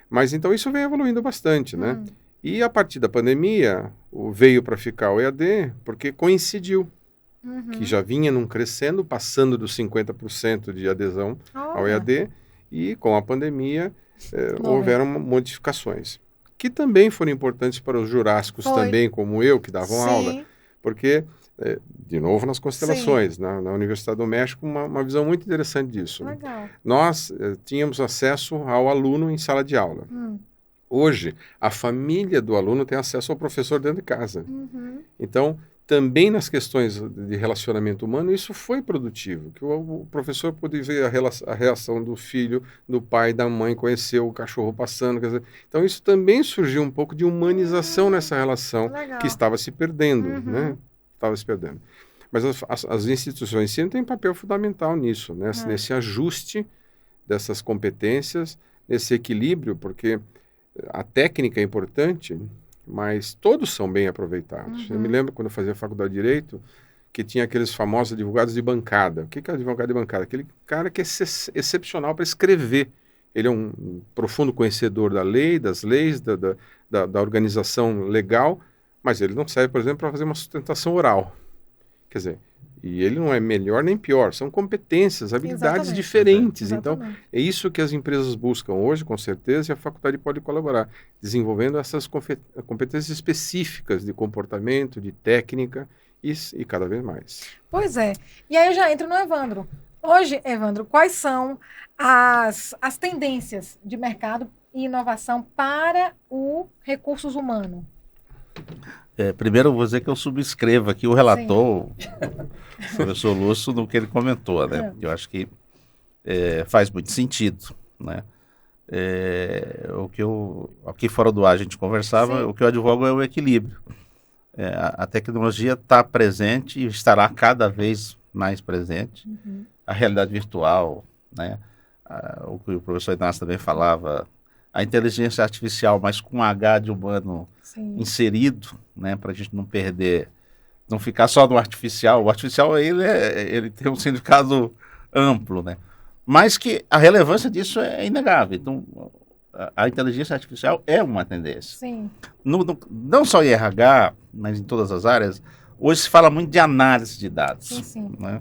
Mas, então, isso vem evoluindo bastante, né? E, a partir da pandemia, veio para ficar o EAD, porque coincidiu, que já vinha crescendo, passando dos 50% de adesão ao EAD, e, com a pandemia, houveram modificações. Que também foram importantes para os jurássicos também, como eu, que davam aula. Porque, de novo, nas constelações, na Universidade do México, uma visão muito interessante disso. Legal. Né? Nós tínhamos acesso ao aluno em sala de aula. Hoje, a família do aluno tem acesso ao professor dentro de casa. Então, também nas questões de relacionamento humano, isso foi produtivo, que o professor pôde ver a reação do filho, do pai, da mãe, conhecer o cachorro passando. Quer dizer, então, isso também surgiu um pouco de humanização nessa relação que estava se perdendo, né? Estava se perdendo. Mas as instituições de ensino têm um papel fundamental nisso, né? Nesse ajuste dessas competências, nesse equilíbrio, porque a técnica é importante, mas todos são bem aproveitados. Eu me lembro quando eu fazia faculdade de Direito, que tinha aqueles famosos advogados de bancada. O que é advogado de bancada? Aquele cara que é excepcional para escrever. Ele é um profundo conhecedor da lei, das leis, da organização legal, mas ele não serve, por exemplo, para fazer uma sustentação oral. Quer dizer, e ele não é melhor nem pior, são competências, habilidades diferentes. Então, é isso que as empresas buscam hoje, com certeza, e a faculdade pode colaborar, desenvolvendo essas competências específicas de comportamento, de técnica e cada vez mais. Pois é. E aí eu já entro no Evandro. Hoje, Evandro, quais são as tendências de mercado e inovação para o recursos humanos? Primeiro eu vou dizer que eu subscrevo aqui o relator, o professor Lúcio, no que ele comentou, né? Eu acho que faz muito sentido, né? Aqui fora do ar a gente conversava, o que eu advogo é o equilíbrio. A tecnologia está presente e estará cada vez mais presente. A realidade virtual, né? O que o professor Inácio também falava, a inteligência artificial, mas com H de humano inserido, né, para a gente não perder, não ficar só no artificial. O artificial ele tem um significado amplo, né? Mas que a relevância disso é inegável. Então, a inteligência artificial é uma tendência. Sim. Não só em RH, mas em todas as áreas, hoje se fala muito de análise de dados. Né?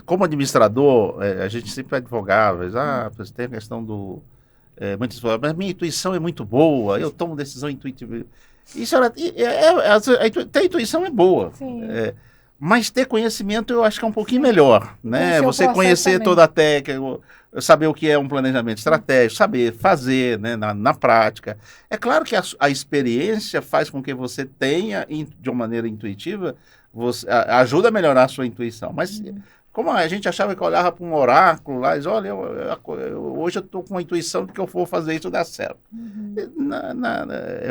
Como administrador, a gente sempre advogava, você tem a questão do... muitas falam, mas minha intuição é muito boa, eu tomo decisão intuitiva. Isso ter intuição é boa, mas ter conhecimento eu acho que é um pouquinho melhor, né? Você conhecer também toda a técnica, saber o que é um planejamento estratégico, saber fazer, né, na prática. É claro que a experiência faz com que você tenha, de uma maneira intuitiva, ajuda a melhorar a sua intuição, mas como a gente achava que olhava para um oráculo lá e diz, olha, hoje eu estou com a intuição de que eu vou fazer isso dar certo.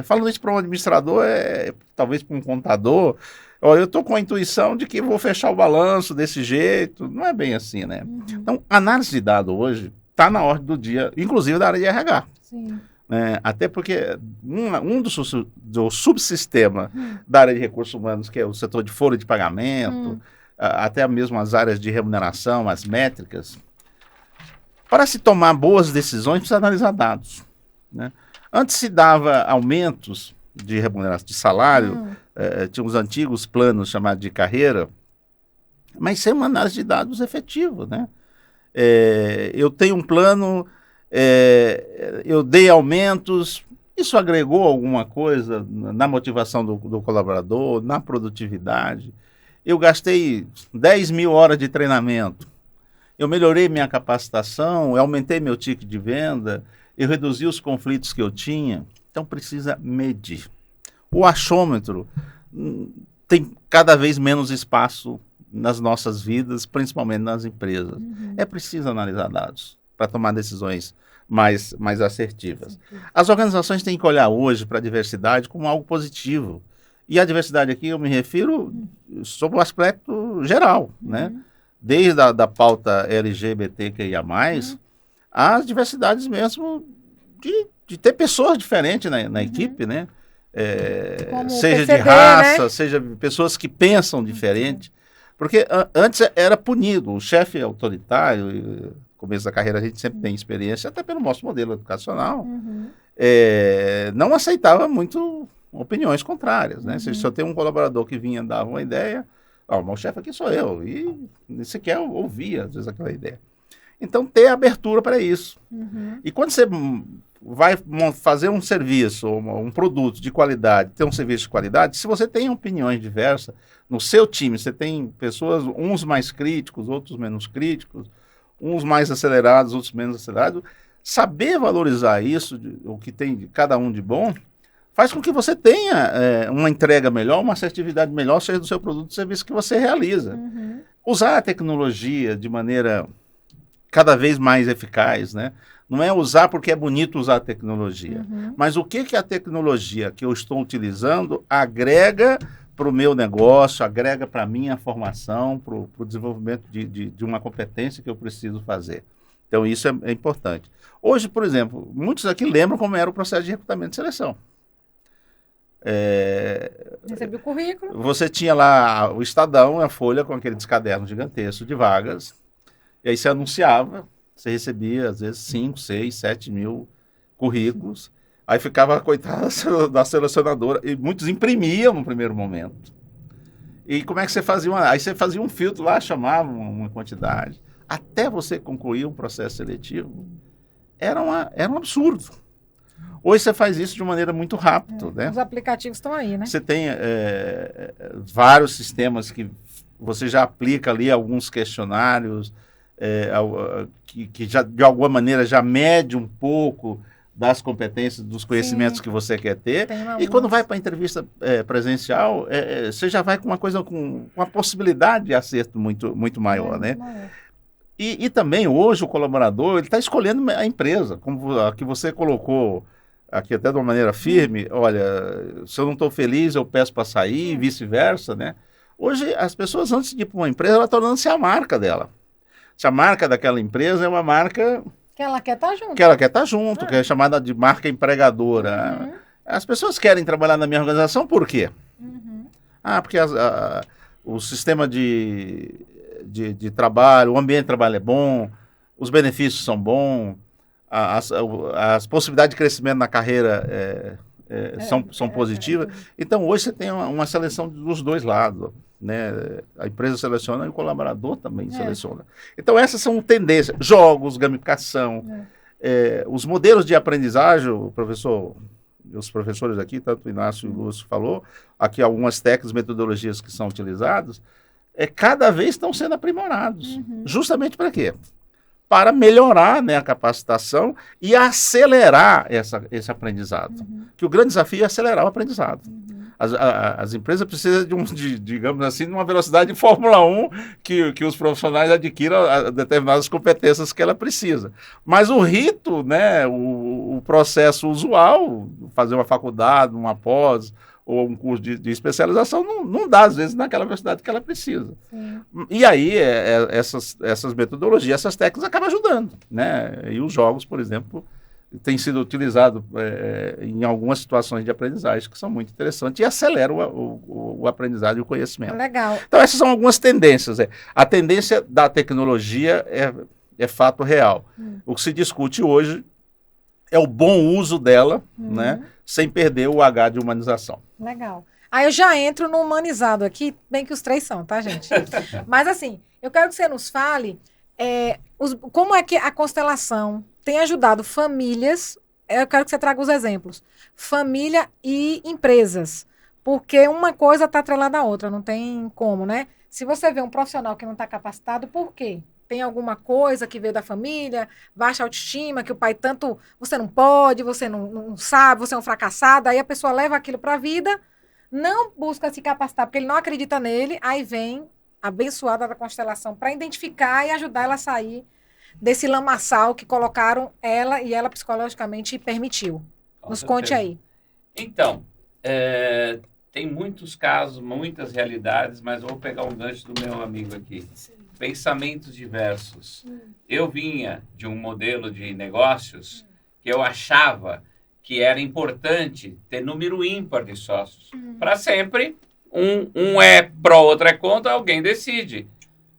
Falando isso para um administrador, talvez para um contador, eu estou com a intuição de que vou fechar o balanço desse jeito. Não é bem assim, né? Então, análise de dados hoje está na ordem do dia, inclusive da área de RH. Até porque do subsistema da área de recursos humanos, que é o setor de folha de pagamento, até mesmo as áreas de remuneração, as métricas, para se tomar boas decisões, precisa analisar dados, né? Antes se dava aumentos de remuneração, de salário, tinha os antigos planos chamados de carreira, mas sem uma análise de dados efetiva, né? Eu tenho um plano, eu dei aumentos, isso agregou alguma coisa na motivação do colaborador, na produtividade. Eu gastei 10 mil horas de treinamento, eu melhorei minha capacitação, eu aumentei meu ticket de venda, eu reduzi os conflitos que eu tinha. Então precisa medir. O achômetro tem cada vez menos espaço nas nossas vidas, principalmente nas empresas. É preciso analisar dados para tomar decisões mais assertivas. As organizações têm que olhar hoje para a diversidade como algo positivo. E a diversidade aqui eu me refiro sob o aspecto geral, né? Desde a pauta LGBTQIA+, as diversidades mesmo de ter pessoas diferentes na equipe, né? Seja PCD, de raça, né? Seja pessoas que pensam diferente. Porque antes era punido, o chefe autoritário, no começo da carreira a gente sempre tem experiência, até pelo nosso modelo educacional, não aceitava muito opiniões contrárias, né? Se eu tenho um colaborador que vinha e dava uma ideia, o meu chefe aqui sou eu, e sequer ouvia, às vezes, aquela ideia. Então, ter abertura para isso. E quando você vai fazer um serviço, ou um produto de qualidade, ter um serviço de qualidade, se você tem opiniões diversas, no seu time, você tem pessoas, uns mais críticos, outros menos críticos, uns mais acelerados, outros menos acelerados, saber valorizar isso, o que tem de cada um de bom, faz com que você tenha uma entrega melhor, uma assertividade melhor, seja do seu produto ou serviço que você realiza. Usar a tecnologia de maneira cada vez mais eficaz, né? Não é usar porque é bonito usar a tecnologia, mas o que a tecnologia que eu estou utilizando agrega para o meu negócio, agrega para a minha formação, para o desenvolvimento de uma competência que eu preciso fazer. Então, isso é importante. Hoje, por exemplo, muitos aqui lembram como era o processo de recrutamento e seleção. Recebi o currículo. Você tinha lá o Estadão, a Folha, com aqueles cadernos gigantescos de vagas, e aí você anunciava, você recebia, às vezes, 5, 6, 7 mil currículos, aí ficava, coitada da selecionadora, e muitos imprimiam no primeiro momento. E como é que você fazia? Aí você fazia um filtro lá, chamava uma quantidade, até você concluir um processo seletivo, era um absurdo. Hoje você faz isso de maneira muito rápida, né? Os aplicativos estão aí, né? Você tem vários sistemas que você já aplica ali alguns questionários, que já, de alguma maneira, já mede um pouco das competências, dos conhecimentos que você quer ter. E quando vai para a entrevista presencial, você já vai com uma coisa, com uma possibilidade de acerto muito, muito maior, né? E também, hoje, o colaborador, ele está escolhendo a empresa, como a que você colocou aqui até de uma maneira firme, olha, se eu não estou feliz, eu peço para sair, e vice-versa, né? Hoje, as pessoas, antes de ir para uma empresa, ela está tornando-se a marca dela. Se a marca daquela empresa é uma marca... Que ela quer estar junto. Que ela quer estar junto, que é chamada de marca empregadora. As pessoas querem trabalhar na minha organização por quê? Porque o sistema de trabalho, o ambiente de trabalho é bom, os benefícios são bons, as possibilidades de crescimento na carreira são positivas. Então, hoje você tem uma seleção dos dois lados, né? A empresa seleciona e o colaborador também seleciona. Então, essas são tendências. Jogos, gamificação, os modelos de aprendizagem, os professores aqui, tanto o Inácio e o Lúcio falou, aqui algumas técnicas, metodologias que são utilizadas, cada vez estão sendo aprimorados. Justamente para quê? Para melhorar, né, a capacitação e acelerar esse aprendizado. Que o grande desafio é acelerar o aprendizado. As empresas precisam digamos assim, de uma velocidade de Fórmula 1 que os profissionais adquiram determinadas competências que ela precisa. Mas o rito, né, o processo usual, fazer uma faculdade, uma pós, ou um curso de especialização, não dá, às vezes, naquela velocidade que ela precisa. E aí, essas metodologias, essas técnicas acabam ajudando, né? E os jogos, por exemplo, tem sido utilizado em algumas situações de aprendizagem que são muito interessantes e aceleram o aprendizado e o conhecimento. Legal. Então, essas são algumas tendências. A tendência da tecnologia é fato real. O que se discute hoje é o bom uso dela, né, sem perder o H de humanização. Legal. Aí eu já entro no humanizado aqui, bem que os três são, tá, gente? Mas assim, eu quero que você nos fale como é que a constelação tem ajudado famílias. Eu quero que você traga os exemplos. Família e empresas. Porque uma coisa está atrelada à outra, não tem como, né? Se você vê um profissional que não está capacitado, por quê? Tem alguma coisa que veio da família, baixa autoestima, que o pai tanto... Você não pode, você não sabe, você é um fracassado. Aí a pessoa leva aquilo para a vida, não busca se capacitar, porque ele não acredita nele. Aí vem a abençoada da constelação para identificar e ajudar ela a sair desse lamaçal que colocaram ela e ela psicologicamente permitiu. Nos conte aí. Então, tem muitos casos, muitas realidades, mas eu vou pegar um gancho do meu amigo aqui. Sim. Pensamentos diversos. Eu vinha de um modelo de negócios que eu achava que era importante ter número ímpar de sócios. Para sempre, um é pró, outro é contra, alguém decide.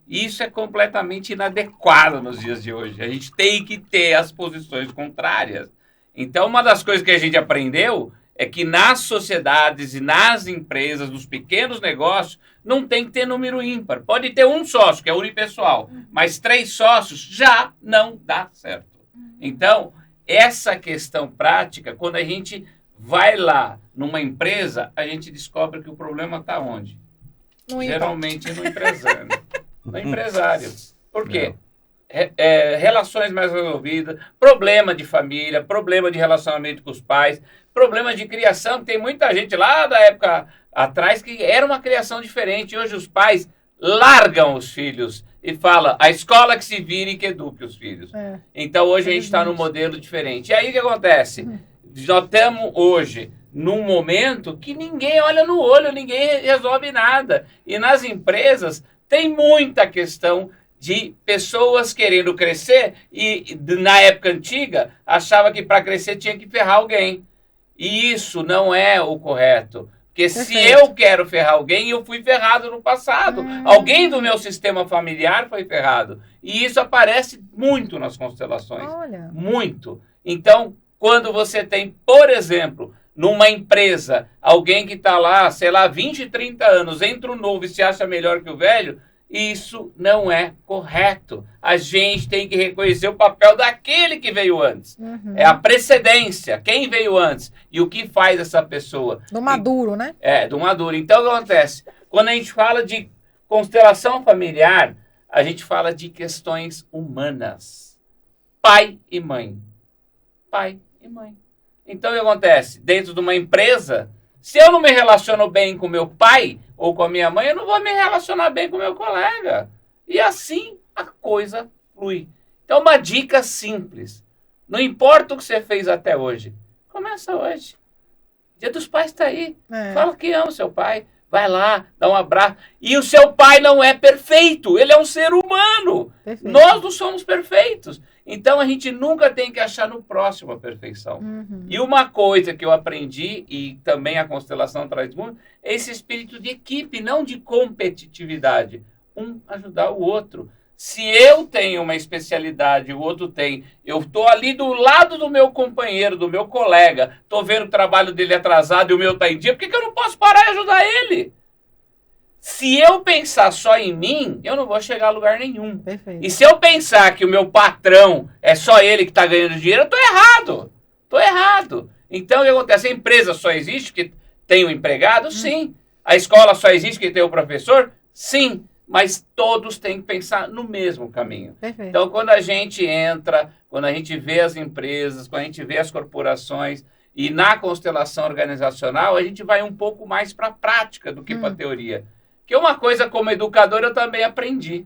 Isso é completamente inadequado nos dias de hoje. A gente tem que ter as posições contrárias. Então, uma das coisas que a gente aprendeu é que nas sociedades e nas empresas, nos pequenos negócios, não tem que ter número ímpar. Pode ter um sócio, que é unipessoal, mas 3 sócios já não dá certo. Então, essa questão prática, quando a gente vai lá numa empresa, a gente descobre que o problema está onde? Geralmente no empresário. No empresário. Por quê? Relações mais resolvidas, problema de família, problema de relacionamento com os pais, problema de criação. Tem muita gente lá da época atrás que era uma criação diferente. Hoje os pais largam os filhos e falam, a escola que se vire e que eduque os filhos. Então hoje a gente está num modelo diferente. E aí o que acontece? Nós estamos hoje num momento que ninguém olha no olho, ninguém resolve nada. E nas empresas tem muita questão de pessoas querendo crescer e, na época antiga, achava que para crescer tinha que ferrar alguém. E isso não é o correto. Porque se eu quero ferrar alguém, eu fui ferrado no passado. Alguém do meu sistema familiar foi ferrado. E isso aparece muito nas constelações. Olha. Muito. Então, quando você tem, por exemplo, numa empresa, alguém que está lá, sei lá, 20, 30 anos, entra um novo e se acha melhor que o velho, isso não é correto. A gente tem que reconhecer o papel daquele que veio antes. É a precedência, quem veio antes e o que faz essa pessoa. Do maduro, né? Do maduro. Então, o que acontece? Quando a gente fala de constelação familiar, a gente fala de questões humanas. Pai e mãe. Pai e mãe. Então, o que acontece? Dentro de uma empresa, se eu não me relaciono bem com meu pai ou com a minha mãe, eu não vou me relacionar bem com meu colega. E assim a coisa flui. Então, uma dica simples. Não importa o que você fez até hoje. Começa hoje. Dia dos Pais está aí. Fala que ama o seu pai. Vai lá, dá um abraço. E o seu pai não é perfeito. Ele é um ser humano. Perfeito. Nós não somos perfeitos. Então, a gente nunca tem que achar no próximo a perfeição. E uma coisa que eu aprendi, e também a constelação traz muito, é esse espírito de equipe, não de competitividade. Um ajudar o outro. Se eu tenho uma especialidade, o outro tem, eu estou ali do lado do meu companheiro, do meu colega, estou vendo o trabalho dele atrasado e o meu está em dia, por que eu não posso parar e ajudar ele? Se eu pensar só em mim, eu não vou chegar a lugar nenhum. Perfeito. E se eu pensar que o meu patrão é só ele que está ganhando dinheiro, eu estou errado. Estou errado. Então, o que acontece? A empresa só existe porque tem um empregado? Sim. A escola só existe porque tem o professor? Sim. Mas todos têm que pensar no mesmo caminho. Perfeito. Então, quando a gente entra, quando a gente vê as empresas, quando a gente vê as corporações, e na constelação organizacional, a gente vai um pouco mais para a prática do que para a teoria. Que uma coisa como educador eu também aprendi.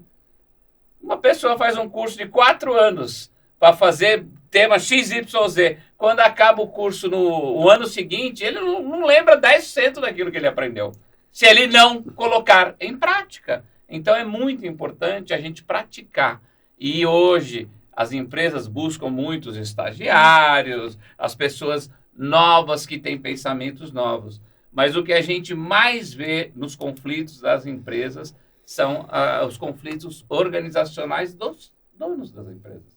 Uma pessoa faz um curso de 4 anos para fazer tema XYZ. Quando acaba o curso no ano seguinte, ele não lembra 10% daquilo que ele aprendeu. Se ele não colocar em prática. Então é muito importante a gente praticar. E hoje As empresas buscam muitos estagiários, as pessoas novas que têm pensamentos novos. Mas o que a gente mais vê nos conflitos das empresas são os conflitos organizacionais dos donos das empresas.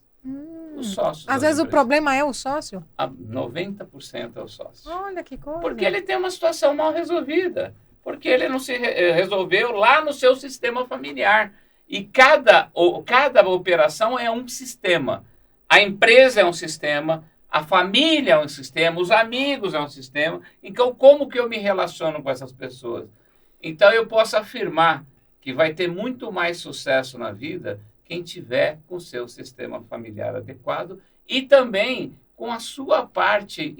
Os sócios. Às vezes o problema é o sócio? 90% é o sócio. Olha que coisa. Porque ele tem uma situação mal resolvida. Porque ele não se resolveu lá no seu sistema familiar. E cada operação é um sistema. A empresa é um sistema, a família é um sistema, os amigos é um sistema. Então, como que eu me relaciono com essas pessoas? Então, eu posso afirmar que vai ter muito mais sucesso na vida quem tiver com o seu sistema familiar adequado e também com a sua parte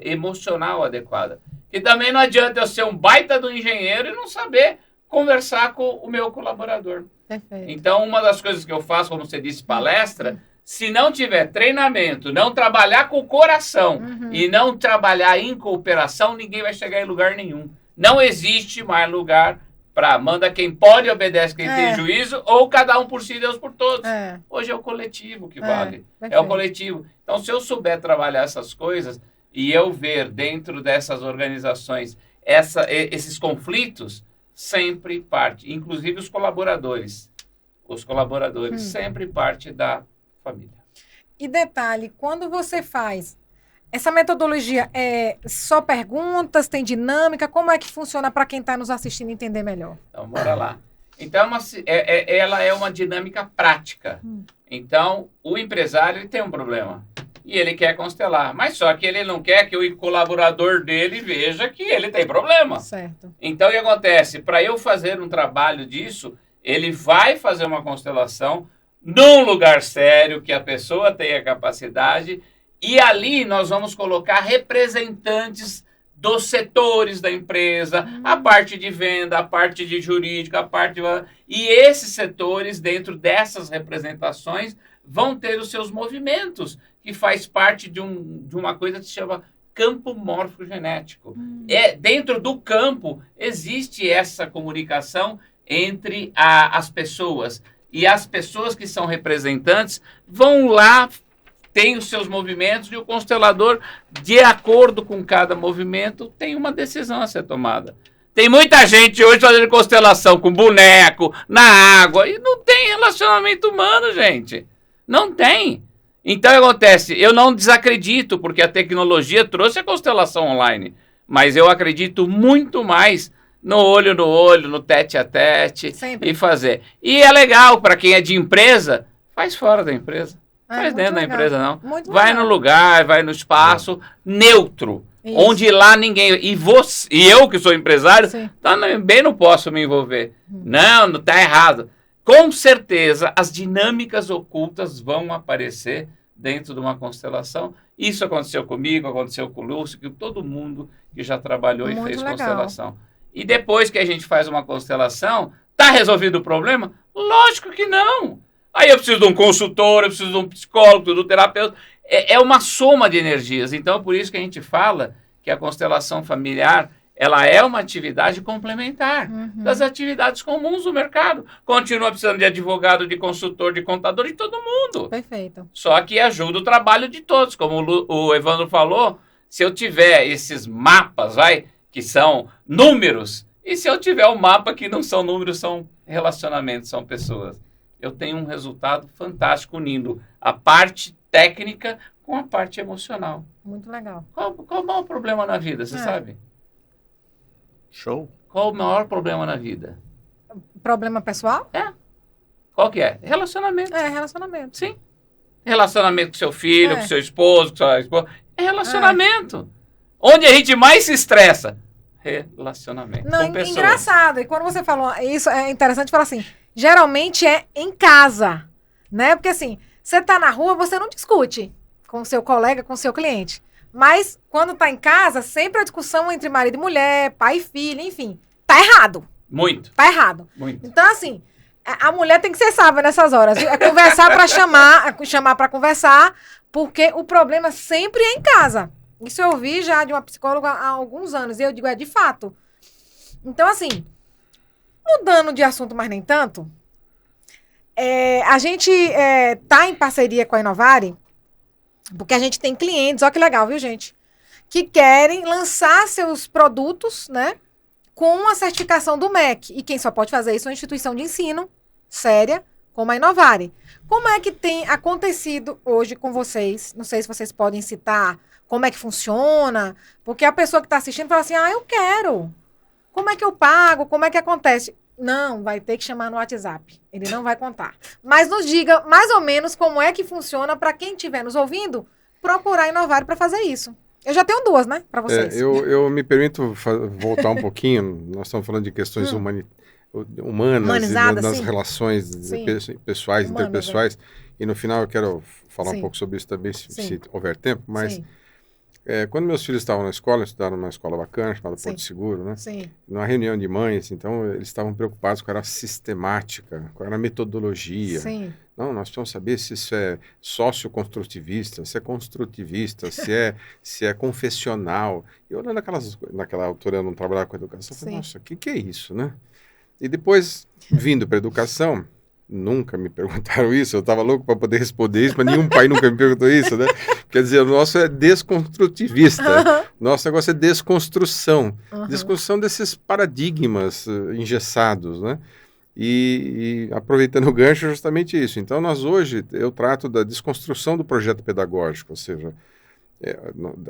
emocional adequada. E também não adianta eu ser um baita do engenheiro e não saber conversar com o meu colaborador. Perfeito. Então, uma das coisas que eu faço, como você disse, palestra, se não tiver treinamento, não trabalhar com o coração e não trabalhar em cooperação, ninguém vai chegar em lugar nenhum. Não existe mais lugar para manda quem pode, obedece quem tem juízo, ou cada um por si e Deus por todos. Hoje é o coletivo que vale. É o coletivo. Então, se eu souber trabalhar essas coisas e eu ver dentro dessas organizações esses conflitos, sempre parte, inclusive os colaboradores. Os colaboradores sempre parte da família. E detalhe, quando você faz essa metodologia, é só perguntas, tem dinâmica, como é que funciona para quem está nos assistindo entender melhor? Então, bora lá. Então, ela é uma dinâmica prática. Então, o empresário ele tem um problema. E ele quer constelar. Mas só que ele não quer que o colaborador dele veja que ele tem problema. Certo. Então, o que acontece? Para eu fazer um trabalho disso, ele vai fazer uma constelação num lugar sério, que a pessoa tenha capacidade, e ali nós vamos colocar representantes dos setores da empresa, a parte de venda, a parte de jurídica, a parte e esses setores, dentro dessas representações, vão ter os seus movimentos, que faz parte de uma coisa que se chama campo morfogenético. Dentro do campo existe essa comunicação entre as pessoas. E as pessoas que são representantes vão lá, têm os seus movimentos, e o constelador, de acordo com cada movimento, tem uma decisão a ser tomada. Tem muita gente hoje fazendo constelação com boneco, na água, e não tem relacionamento humano, gente. Não tem. Então, o que acontece? Eu não desacredito, porque a tecnologia trouxe a constelação online, mas eu acredito muito mais no olho, no tete a tete, sempre. E fazer. E é legal, para quem é de empresa, faz fora da empresa. Faz dentro da empresa, não. Muito vai legal. no lugar, vai no espaço neutro. Isso. Onde lá ninguém... E eu, que sou empresário, também não posso me envolver. Não tá errado. Com certeza, as dinâmicas ocultas vão aparecer dentro de uma constelação. Isso aconteceu comigo, aconteceu com o Lúcio, com todo mundo que já trabalhou e fez legal. Constelação. E depois que a gente faz uma constelação, tá resolvido o problema? Lógico que não. Aí eu preciso de um consultor, eu preciso de um psicólogo, de um terapeuta. É uma soma de energias. Então, por isso que a gente fala que a constelação familiar, ela é uma atividade complementar das atividades comuns do mercado. Continua precisando de advogado, de consultor, de contador, de todo mundo. Perfeito. Só que ajuda o trabalho de todos. Como o Evandro falou, se eu tiver esses mapas, que são números, e se eu tiver um mapa que não são números, são relacionamentos, são pessoas, eu tenho um resultado fantástico unindo a parte técnica com a parte emocional. Muito legal. Qual o maior problema na vida, você sabe? Show. Qual o maior problema na vida? Problema pessoal? Qual que é? Relacionamento. Relacionamento. Sim. Relacionamento com seu filho, com seu esposo, com sua esposa. É relacionamento. Onde a gente mais se estressa? Relacionamento. Não, com pessoas. engraçado. E quando você falou isso, é interessante falar assim, geralmente é em casa, né? Porque assim, você tá na rua, você não discute com o seu colega, com o seu cliente. Mas quando tá em casa, sempre a discussão entre marido e mulher, pai e filho, enfim, tá errado. Muito. Tá errado. Muito. Então, assim, a mulher tem que ser sábia nessas horas. Viu? É conversar para chamar para conversar, porque o problema sempre é em casa. Isso eu ouvi já de uma psicóloga há alguns anos. E eu digo, de fato. Então, assim, mudando de assunto, mas nem tanto, A gente tá em parceria com a Inovare, porque a gente tem clientes, olha que legal, viu, gente? Que querem lançar seus produtos, né? Com a certificação do MEC. E quem só pode fazer isso é uma instituição de ensino séria, como a Inovare. Como é que tem acontecido hoje com vocês? Não sei se vocês podem citar como é que funciona, porque a pessoa que está assistindo fala assim, eu quero. Como é que eu pago? Como é que acontece? Não, vai ter que chamar no WhatsApp. Ele não vai contar. Mas nos diga mais ou menos como é que funciona para quem estiver nos ouvindo procurar a Inovare para fazer isso. Eu já tenho 2, né, para vocês. Eu me permito voltar um pouquinho. Nós estamos falando de questões humanas e nas relações pessoais, interpessoais. E no final eu quero falar um pouco sobre isso também, se houver tempo. Mas quando meus filhos estavam na escola, estudaram numa escola bacana, chamada Porto Seguro, né? Numa reunião de mães, então eles estavam preocupados com a sistemática, com a metodologia. Não, nós precisamos saber se isso é socioconstrutivista, se é construtivista, se é confessional. E olhando naquela altura eu não trabalhava com educação, eu falei, nossa, o que é isso, né? E depois, vindo para a educação, nunca me perguntaram isso, eu estava louco para poder responder isso, mas nenhum pai nunca me perguntou isso, né? Quer dizer, o nosso é desconstrutivista, nosso negócio é desconstrução, desconstrução desses paradigmas engessados, né? E aproveitando o gancho, justamente isso. Então, eu trato da desconstrução do projeto pedagógico, ou seja,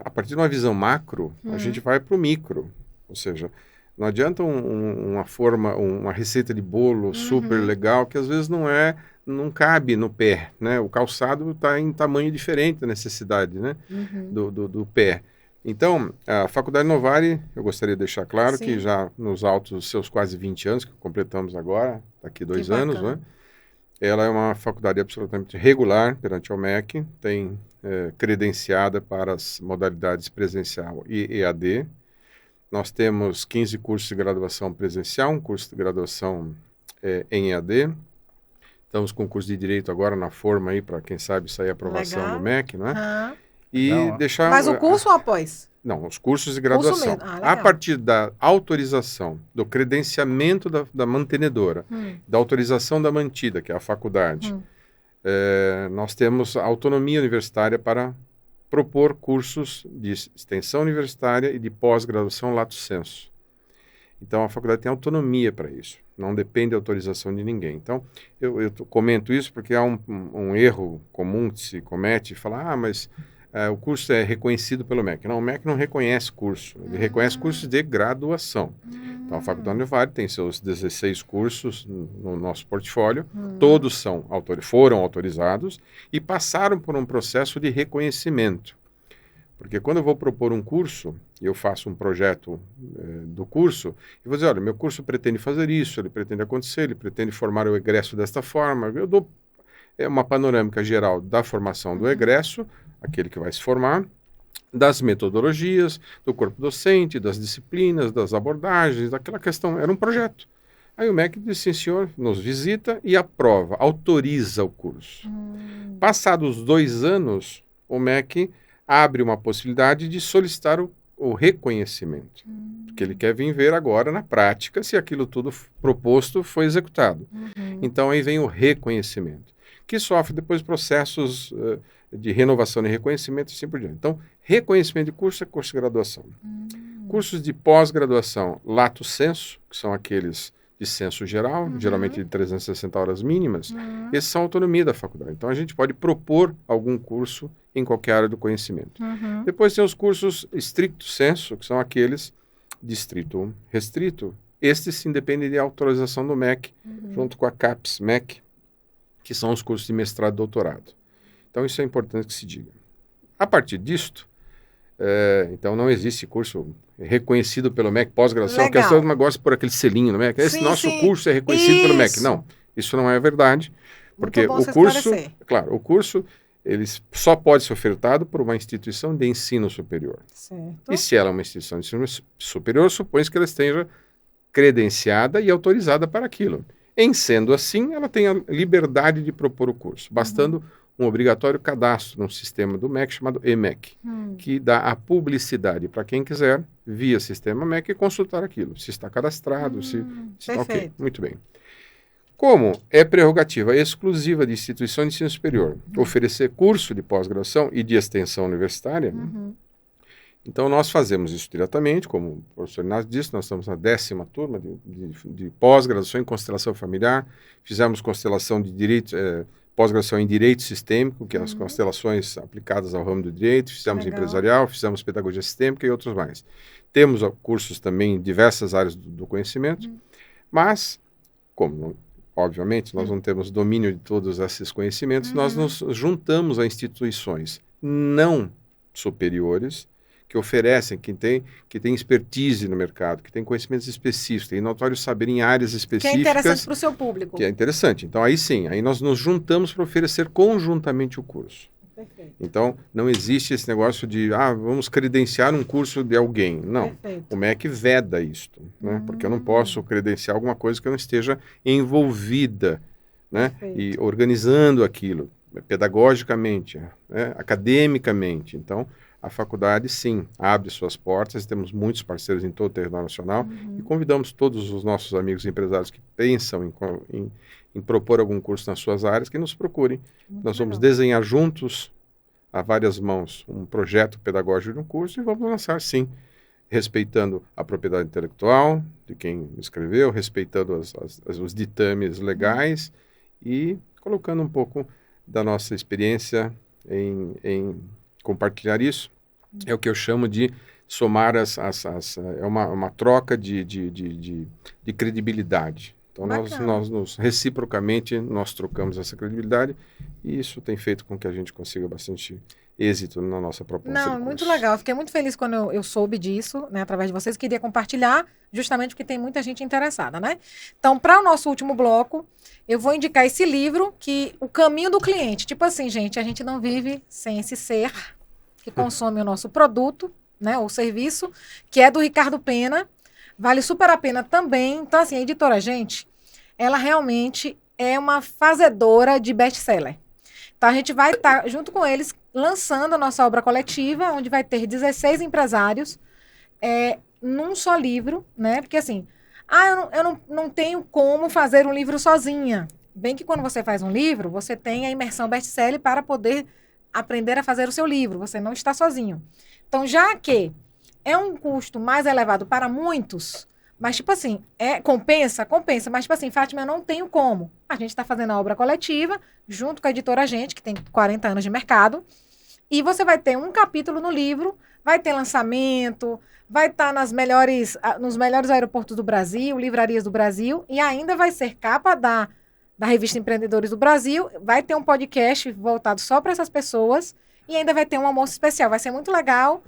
a partir de uma visão macro, a gente vai para o micro, ou seja, não adianta uma receita de bolo super legal, que às vezes não cabe no pé, né? O calçado está em tamanho diferente da necessidade, né? Do pé. Então, a Faculdade Inovare, eu gostaria de deixar claro que já nos altos dos seus quase 20 anos, que completamos agora, daqui 2 anos, né? Ela é uma faculdade absolutamente regular perante o MEC, tem credenciada para as modalidades presencial e EAD. Nós temos 15 cursos de graduação presencial, um curso de graduação em EAD. Estamos com o curso de Direito agora na forma aí, para quem sabe sair a aprovação do MEC, não é? Mas o curso ou após? Não, os cursos de graduação. A partir da autorização, do credenciamento da mantenedora, da autorização da mantida, que é a faculdade, nós temos autonomia universitária para propor cursos de extensão universitária e de pós-graduação lato sensu. Então, a faculdade tem autonomia para isso, não depende da autorização de ninguém. Então, eu comento isso porque há um erro comum que se comete, falar, mas o curso é reconhecido pelo MEC. Não, o MEC não reconhece curso, ele reconhece cursos de graduação. Então, a Faculdade Inovare tem seus 16 cursos no nosso portfólio, todos foram autorizados e passaram por um processo de reconhecimento. Porque quando eu vou propor um curso, eu faço um projeto do curso, e vou dizer, olha, meu curso pretende fazer isso, ele pretende acontecer, ele pretende formar o egresso desta forma. Eu dou uma panorâmica geral da formação do egresso, aquele que vai se formar, das metodologias, do corpo docente, das disciplinas, das abordagens, daquela questão. Era um projeto. Aí o MEC disse, sim, senhor, nos visita e aprova, autoriza o curso. Passados 2 anos, o MEC abre uma possibilidade de solicitar o reconhecimento. Porque ele quer vir ver agora, na prática, se aquilo tudo proposto foi executado. Então, aí vem o reconhecimento, que sofre depois processos de renovação e reconhecimento e assim por diante. Então, reconhecimento de curso é curso de graduação. Cursos de pós-graduação lato sensu, que são aqueles de senso geral, geralmente de 360 horas mínimas, esses são autonomia da faculdade. Então, a gente pode propor algum curso em qualquer área do conhecimento. Depois tem os cursos stricto sensu, que são aqueles de estrito restrito. Estes sim dependem de autorização do MEC, junto com a CAPES MEC, que são os cursos de mestrado e doutorado. Então, isso é importante que se diga. A partir disto, então não existe curso reconhecido pelo MEC pós-graduação, que as pessoas gostam por aquele selinho no MEC. Esse nosso curso é reconhecido pelo MEC. Não, isso não é verdade, porque o curso, claro, o curso ele só pode ser ofertado por uma instituição de ensino superior. E se ela é uma instituição de ensino superior, supõe-se que ela esteja credenciada e autorizada para aquilo. Em sendo assim, ela tem a liberdade de propor o curso, bastando um obrigatório cadastro no sistema do MEC chamado EMEC, que dá a publicidade para quem quiser, via sistema MEC, consultar aquilo, se está cadastrado, se está ok. Muito bem. Como é prerrogativa exclusiva de instituição de ensino superior oferecer curso de pós-graduação e de extensão universitária, então nós fazemos isso diretamente, como o professor Inácio disse, nós estamos na 10ª turma de pós-graduação em constelação familiar, fizemos constelação de direito, pós-graduação em direito sistêmico, que é as constelações aplicadas ao ramo do direito, fizemos empresarial, fizemos pedagogia sistêmica e outros mais. Temos cursos também em diversas áreas do conhecimento, mas, obviamente, nós não temos domínio de todos esses conhecimentos, nós nos juntamos a instituições não superiores, que oferecem, que tem expertise no mercado, que tem conhecimentos específicos, tem notório saber em áreas específicas. Que é interessante para o seu público. Que é interessante. Então, aí sim, aí nós nos juntamos para oferecer conjuntamente o curso. Perfeito. Então, não existe esse negócio de, vamos credenciar um curso de alguém. Não. Perfeito. O MEC veda isto, né? Porque eu não posso credenciar alguma coisa que eu não esteja envolvida, né? E organizando aquilo, pedagogicamente, né? Academicamente. Então, a faculdade, sim, abre suas portas, temos muitos parceiros em todo o território nacional e convidamos todos os nossos amigos empresários que pensam em propor algum curso nas suas áreas, que nos procurem. Nós vamos desenhar juntos, a várias mãos, um projeto pedagógico de um curso e vamos lançar, sim, respeitando a propriedade intelectual de quem escreveu, respeitando os ditames legais e colocando um pouco da nossa experiência em compartilhar isso. É o que eu chamo de somar é uma troca de credibilidade. Então, nós reciprocamente, nós trocamos essa credibilidade e isso tem feito com que a gente consiga bastante êxito na nossa proposta. Não, muito legal. Eu fiquei muito feliz quando eu soube disso, né, através de vocês. Queria compartilhar, justamente porque tem muita gente interessada, né? Então, para o nosso último bloco, eu vou indicar esse livro, O Caminho do Cliente. Tipo assim, gente, a gente não vive sem esse ser que consome o nosso produto, né, ou serviço, que é do Ricardo Pena. Vale super a pena também. Então, assim, a editora, gente, ela realmente é uma fazedora de best-seller. Então, a gente vai estar, junto com eles, lançando a nossa obra coletiva, onde vai ter 16 empresários num só livro, né? Porque, assim, eu não tenho como fazer um livro sozinha. Bem que quando você faz um livro, você tem a imersão best-seller para poder aprender a fazer o seu livro. Você não está sozinho. Então, já que é um custo mais elevado para muitos, mas, tipo assim, compensa, mas, tipo assim, Fátima, eu não tenho como. A gente está fazendo a obra coletiva, junto com a editora Gente, que tem 40 anos de mercado, e você vai ter um capítulo no livro, vai ter lançamento, vai estar nos melhores aeroportos do Brasil, livrarias do Brasil, e ainda vai ser capa da revista Empreendedores do Brasil, vai ter um podcast voltado só para essas pessoas, e ainda vai ter um almoço especial. Vai ser muito legal.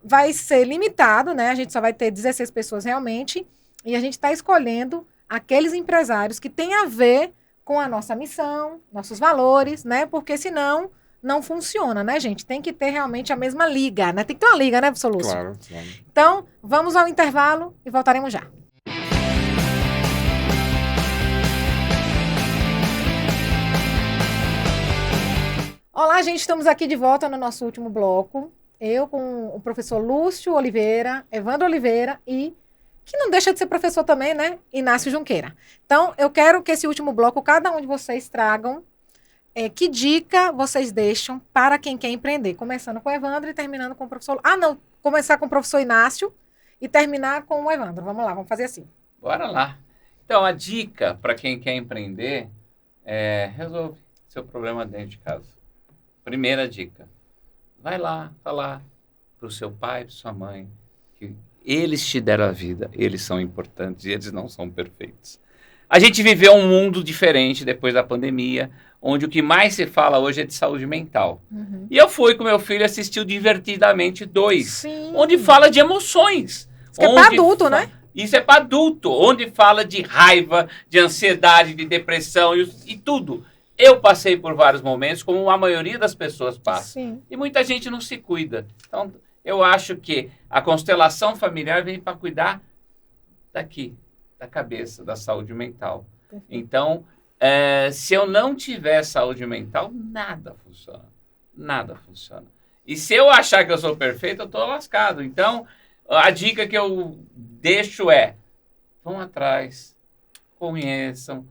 Vai ser limitado, né? A gente só vai ter 16 pessoas realmente. E a gente está escolhendo aqueles empresários que têm a ver com a nossa missão, nossos valores, né? Porque senão não funciona, né, gente? Tem que ter realmente a mesma liga, né? Tem que ter uma liga, né, professor Lúcio? Claro. Então, vamos ao intervalo e voltaremos já. Olá, gente. Estamos aqui de volta no nosso último bloco. Eu com o professor Lúcio Oliveira, Evandro Oliveira e, que não deixa de ser professor também, né, Inácio Junqueira. Então, eu quero que esse último bloco, cada um de vocês tragam que dica vocês deixam para quem quer empreender. Começando com o Evandro e terminando com o professor... começar com o professor Inácio e terminar com o Evandro. Vamos lá, vamos fazer assim. Bora lá. Então, a dica para quem quer empreender resolve seu problema dentro de casa. Primeira dica. Vai lá falar para o seu pai, para sua mãe, que eles te deram a vida, eles são importantes e eles não são perfeitos. A gente viveu um mundo diferente depois da pandemia, onde o que mais se fala hoje é de saúde mental. Uhum. E eu fui com meu filho assistir o Divertidamente 2, Sim. onde fala de emoções. Isso é para adulto, né? Isso é para adulto, onde fala de raiva, de ansiedade, de depressão e tudo. Eu passei por vários momentos, como a maioria das pessoas passa. Sim. E muita gente não se cuida. Então, eu acho que a constelação familiar vem para cuidar daqui, da cabeça, da saúde mental. Perfeito. Então, se eu não tiver saúde mental, nada funciona. Nada funciona. E se eu achar que eu sou perfeito, eu estou lascado. Então, a dica que eu deixo vão atrás, conheçam,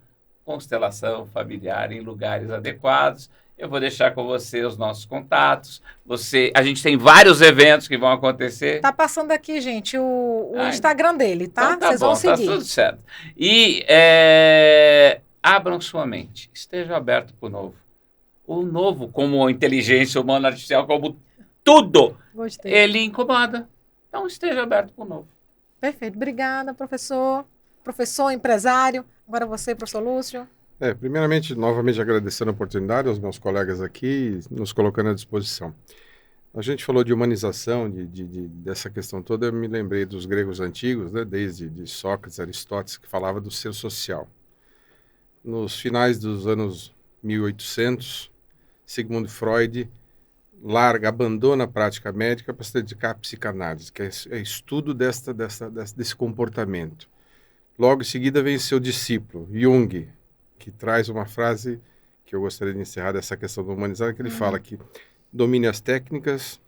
constelação familiar em lugares adequados. Eu vou deixar com você os nossos contatos. A gente tem vários eventos que vão acontecer. Tá passando aqui, gente, o Instagram dele, tá? Então Vocês vão seguir. Tá tudo certo. E abram sua mente. Esteja aberto para o novo. O novo, como a inteligência humana artificial, como tudo, Gostei. ele incomoda. Então esteja aberto para o novo. Perfeito. Obrigada, professor. Professor, empresário. Agora você, professor Lúcio. Primeiramente, novamente agradecendo a oportunidade aos meus colegas aqui, nos colocando à disposição. A gente falou de humanização, dessa questão toda, eu me lembrei dos gregos antigos, né, desde de Sócrates, Aristóteles, que falava do ser social. Nos finais dos anos 1800, Sigmund Freud abandona a prática médica para se dedicar à psicanálise, que é estudo desse comportamento. Logo em seguida vem seu discípulo, Jung, que traz uma frase que eu gostaria de encerrar dessa questão do humanizar, que ele fala que domine as técnicas,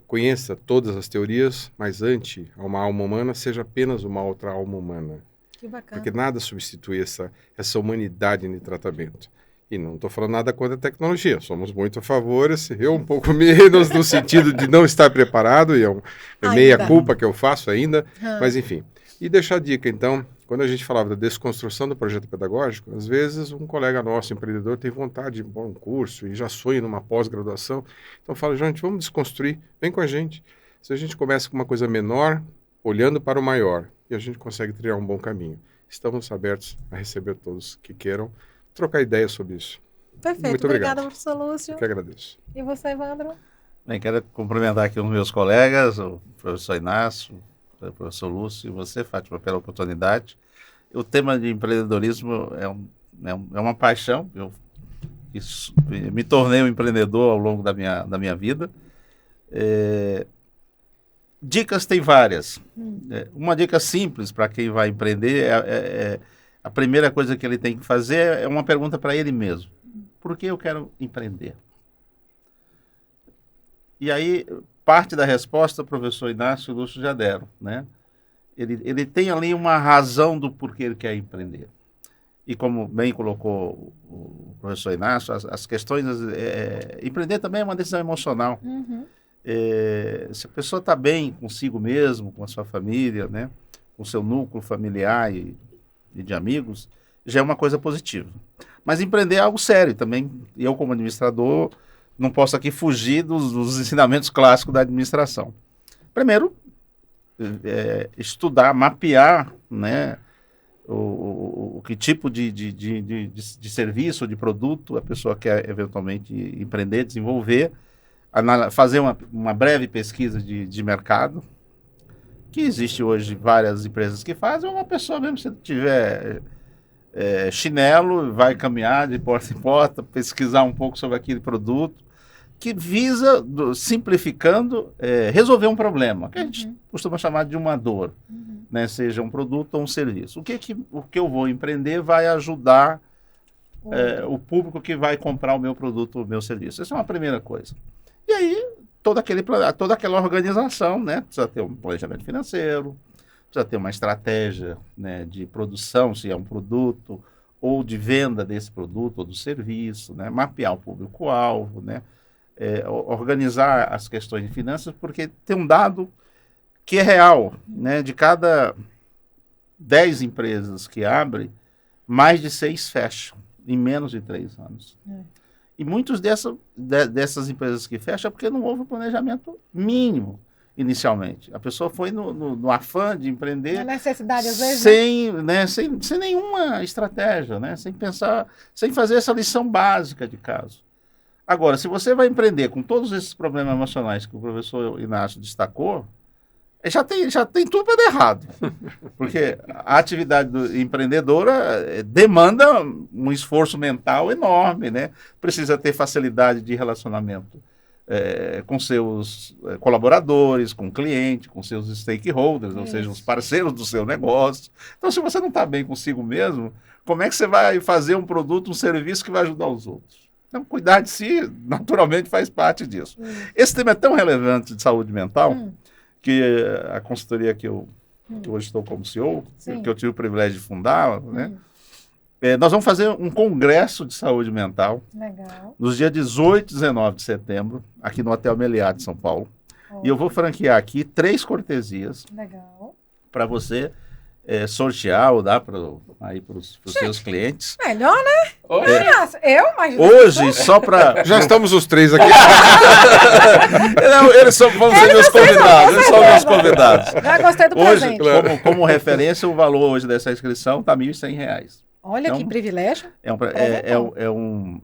conheça todas as teorias, mas ante a uma alma humana, seja apenas uma outra alma humana. Que bacana. Porque nada substitui essa humanidade no tratamento. E não estou falando nada contra a tecnologia, somos muito a favor, eu um pouco menos, no sentido de não estar preparado, e é meia culpa que eu faço ainda, mas enfim. E deixar a dica, então, quando a gente falava da desconstrução do projeto pedagógico, às vezes um colega nosso, empreendedor, tem vontade de ir um curso e já sonha numa pós-graduação. Então fala, gente, vamos desconstruir, vem com a gente. Se a gente começa com uma coisa menor, olhando para o maior, e a gente consegue trilhar um bom caminho. Estamos abertos a receber todos que queiram trocar ideias sobre isso. Perfeito. Muito obrigado. Obrigada, professor Lúcio. Eu que agradeço. E você, Evandro? Bem, quero cumprimentar aqui os meus colegas, o professor Inácio, o professor Lúcio e você, Fátima, pela oportunidade. O tema de empreendedorismo é uma paixão. Eu me tornei um empreendedor ao longo da minha vida. Dicas tem várias. Uma dica simples para quem vai empreender a primeira coisa que ele tem que fazer é uma pergunta para ele mesmo. Por que eu quero empreender? E aí, parte da resposta o professor Inácio e o Lúcio já deram, né? Ele tem ali uma razão do porquê ele quer empreender. E como bem colocou o professor Inácio, as questões... empreender também é uma decisão emocional. Se a pessoa está bem consigo mesmo, com a sua família, né? Com o seu núcleo familiar e de amigos, já é uma coisa positiva. Mas empreender é algo sério também. Eu, como administrador, não posso aqui fugir dos ensinamentos clássicos da administração. Primeiro, estudar, mapear, né, o que tipo de serviço ou de produto a pessoa quer eventualmente empreender, desenvolver, fazer uma breve pesquisa de mercado, que existe hoje várias empresas que fazem, ou uma pessoa mesmo, se tiver chinelo, vai caminhar de porta em porta, pesquisar um pouco sobre aquele produto, que visa, simplificando, resolver um problema, que a gente costuma chamar de uma dor, né, seja um produto ou um serviço. O que eu vou empreender vai ajudar o público que vai comprar o meu produto, o meu serviço. Essa é uma primeira coisa. E aí, toda aquela organização, né, precisa ter um planejamento financeiro, precisa ter uma estratégia, né, de produção, se é um produto, ou de venda desse produto ou do serviço, né, mapear o público-alvo, né, organizar as questões de finanças, porque tem um dado que é real, né, de cada 10 empresas que abrem, mais de 6 fecham em menos de 3 anos. E muitas dessas empresas que fecham é porque não houve um planejamento mínimo inicialmente. A pessoa foi no afã de empreender, na necessidade, às vezes, sem nenhuma estratégia, né, sem pensar, sem fazer essa lição básica de caso. Agora, se você vai empreender com todos esses problemas emocionais que o professor Inácio destacou, já tem tudo para dar errado. Porque a atividade empreendedora demanda um esforço mental enorme, né? Precisa ter facilidade de relacionamento com seus colaboradores, com o cliente, com seus stakeholders, ou seja, os parceiros do seu negócio. Então, se você não está bem consigo mesmo, como é que você vai fazer um produto, um serviço que vai ajudar os outros? Então, cuidar de si, naturalmente, faz parte disso. Esse tema é tão relevante de saúde mental que a consultoria que eu hoje estou como CEO, que eu tive o privilégio de fundar, né, Nós vamos fazer um congresso de saúde mental Legal. nos dias 18 e 19 de setembro, aqui no Hotel Meliá de São Paulo. E eu vou franquear aqui 3 cortesias Legal. para você sortear ou dar para os seus clientes. Melhor, né? Hoje, Mas Hoje, só para... Já estamos os 3 aqui. Não, eles vão ser meus convidados. Eles são meus convidados. Já gostei do Hoje, presente. como referência, o valor hoje dessa inscrição está R$ 1.100. Olha Então, que privilégio.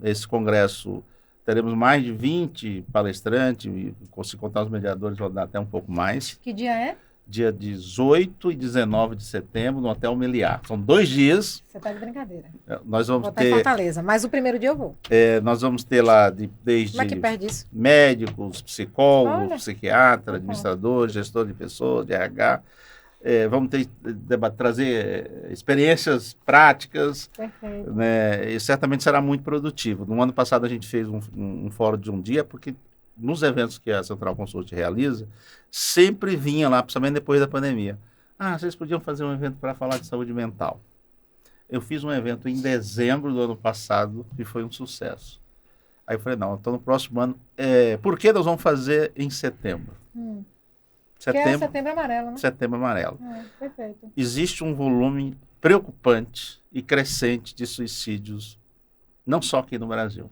Esse congresso, teremos mais de 20 palestrantes, e se contar os mediadores, vão dar até um pouco mais. Que dia é? Dia 18 e 19 de setembro, no Hotel Meliá. São 2 dias. Você tá de brincadeira. Nós vamos Vou estar em Fortaleza, mas o primeiro dia eu vou. nós vamos ter lá desde Como é que perde isso? médicos, psicólogos, Olha. psiquiatras, administradores, gestor de pessoas, de RH. Vamos trazer experiências práticas, Perfeito. né? E certamente será muito produtivo. No ano passado a gente fez um fórum de um dia, porque nos eventos que a Central Consult realiza, sempre vinha lá, principalmente depois da pandemia. Vocês podiam fazer um evento para falar de saúde mental. Eu fiz um evento em dezembro do ano passado e foi um sucesso. Aí eu falei, não, então no próximo ano, por que nós vamos fazer em setembro? Que é Setembro Amarelo, né? Setembro Amarelo. Perfeito. Existe um volume preocupante e crescente de suicídios, não só aqui no Brasil.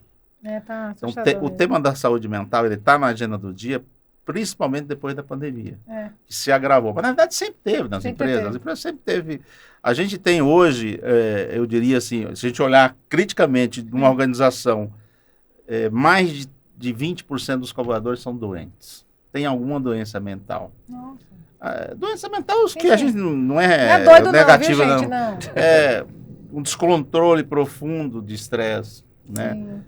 Tá Então, assustador o tema da saúde mental, ele está na agenda do dia, principalmente depois da pandemia, que se agravou. Mas, na verdade, sempre teve nas empresas. As empresas sempre teve. A gente tem hoje, eu diria assim, se a gente olhar criticamente numa organização, mais de 20% dos colaboradores são doentes. Tem alguma doença mental. Nossa. Doença mental, que a gente não é doido negativa, não, viu, gente? Não. É um descontrole profundo de estresse, né?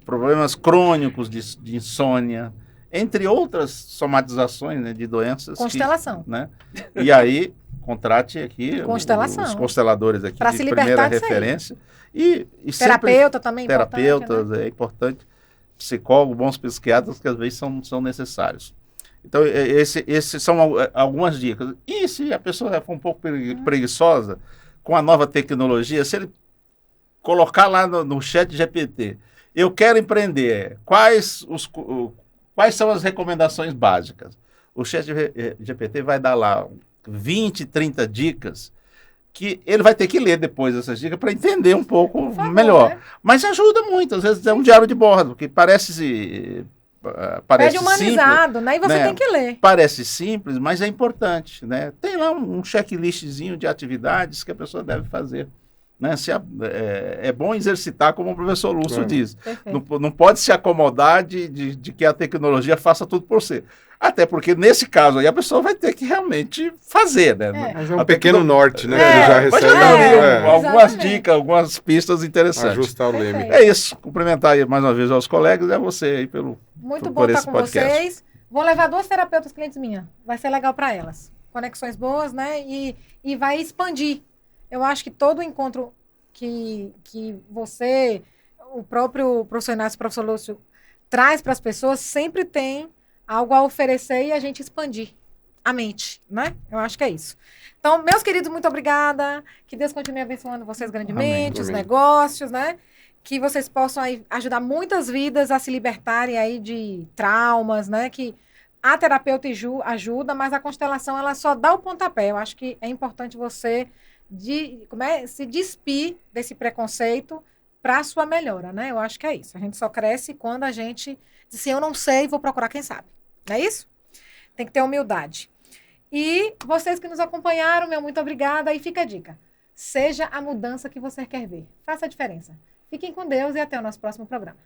Problemas crônicos de insônia, entre outras somatizações, né, de doenças. Constelação. Né? E aí, contrate aqui os consteladores aqui pra de se primeira libertar referência. E terapeuta também terapeutas, importante, né? é importante. Psicólogos, bons psiquiatras, que às vezes são necessários. Então, esses são algumas dicas. E se a pessoa for um pouco preguiçosa, com a nova tecnologia, se ele colocar lá no chat GPT, eu quero empreender, quais são as recomendações básicas? O chat GPT vai dar lá 20, 30 dicas, que ele vai ter que ler depois essas dicas para entender um pouco melhor. Né? Mas ajuda muito, às vezes é um diário de bordo, que parece humanizado, simples, né? E você tem que ler. Parece simples, mas é importante, né? Tem lá um checklistzinho de atividades que a pessoa deve fazer. Né? É bom exercitar, como o professor Lúcio diz. Não pode se acomodar de que a tecnologia faça tudo por você. Até porque, nesse caso aí, a pessoa vai ter que realmente fazer, né? Mas é um pequeno norte, né? Que ele já recebe. Algumas dicas, algumas pistas interessantes. Ajustar o leme. É isso. Cumprimentar aí mais uma vez aos colegas e a você aí Muito bom estar com vocês. Vou levar 2 terapeutas clientes minhas. Vai ser legal para elas. Conexões boas, né? E vai expandir. Eu acho que todo encontro que você, o próprio professor Lúcio, traz para as pessoas, sempre tem algo a oferecer e a gente expandir a mente, né? Eu acho que é isso. Então, meus queridos, muito obrigada. Que Deus continue abençoando vocês grandemente, os negócios, né? Que vocês possam aí ajudar muitas vidas a se libertarem aí de traumas, né? Que a terapeuta ajuda, mas a constelação, ela só dá o pontapé. Eu acho que é importante você se despir desse preconceito para a sua melhora, né? Eu acho que é isso. A gente só cresce quando a gente diz assim, eu não sei, vou procurar quem sabe. Não é isso? Tem que ter humildade. E vocês que nos acompanharam, meu muito obrigada. E fica a dica. Seja a mudança que você quer ver. Faça a diferença. Fiquem com Deus e até o nosso próximo programa.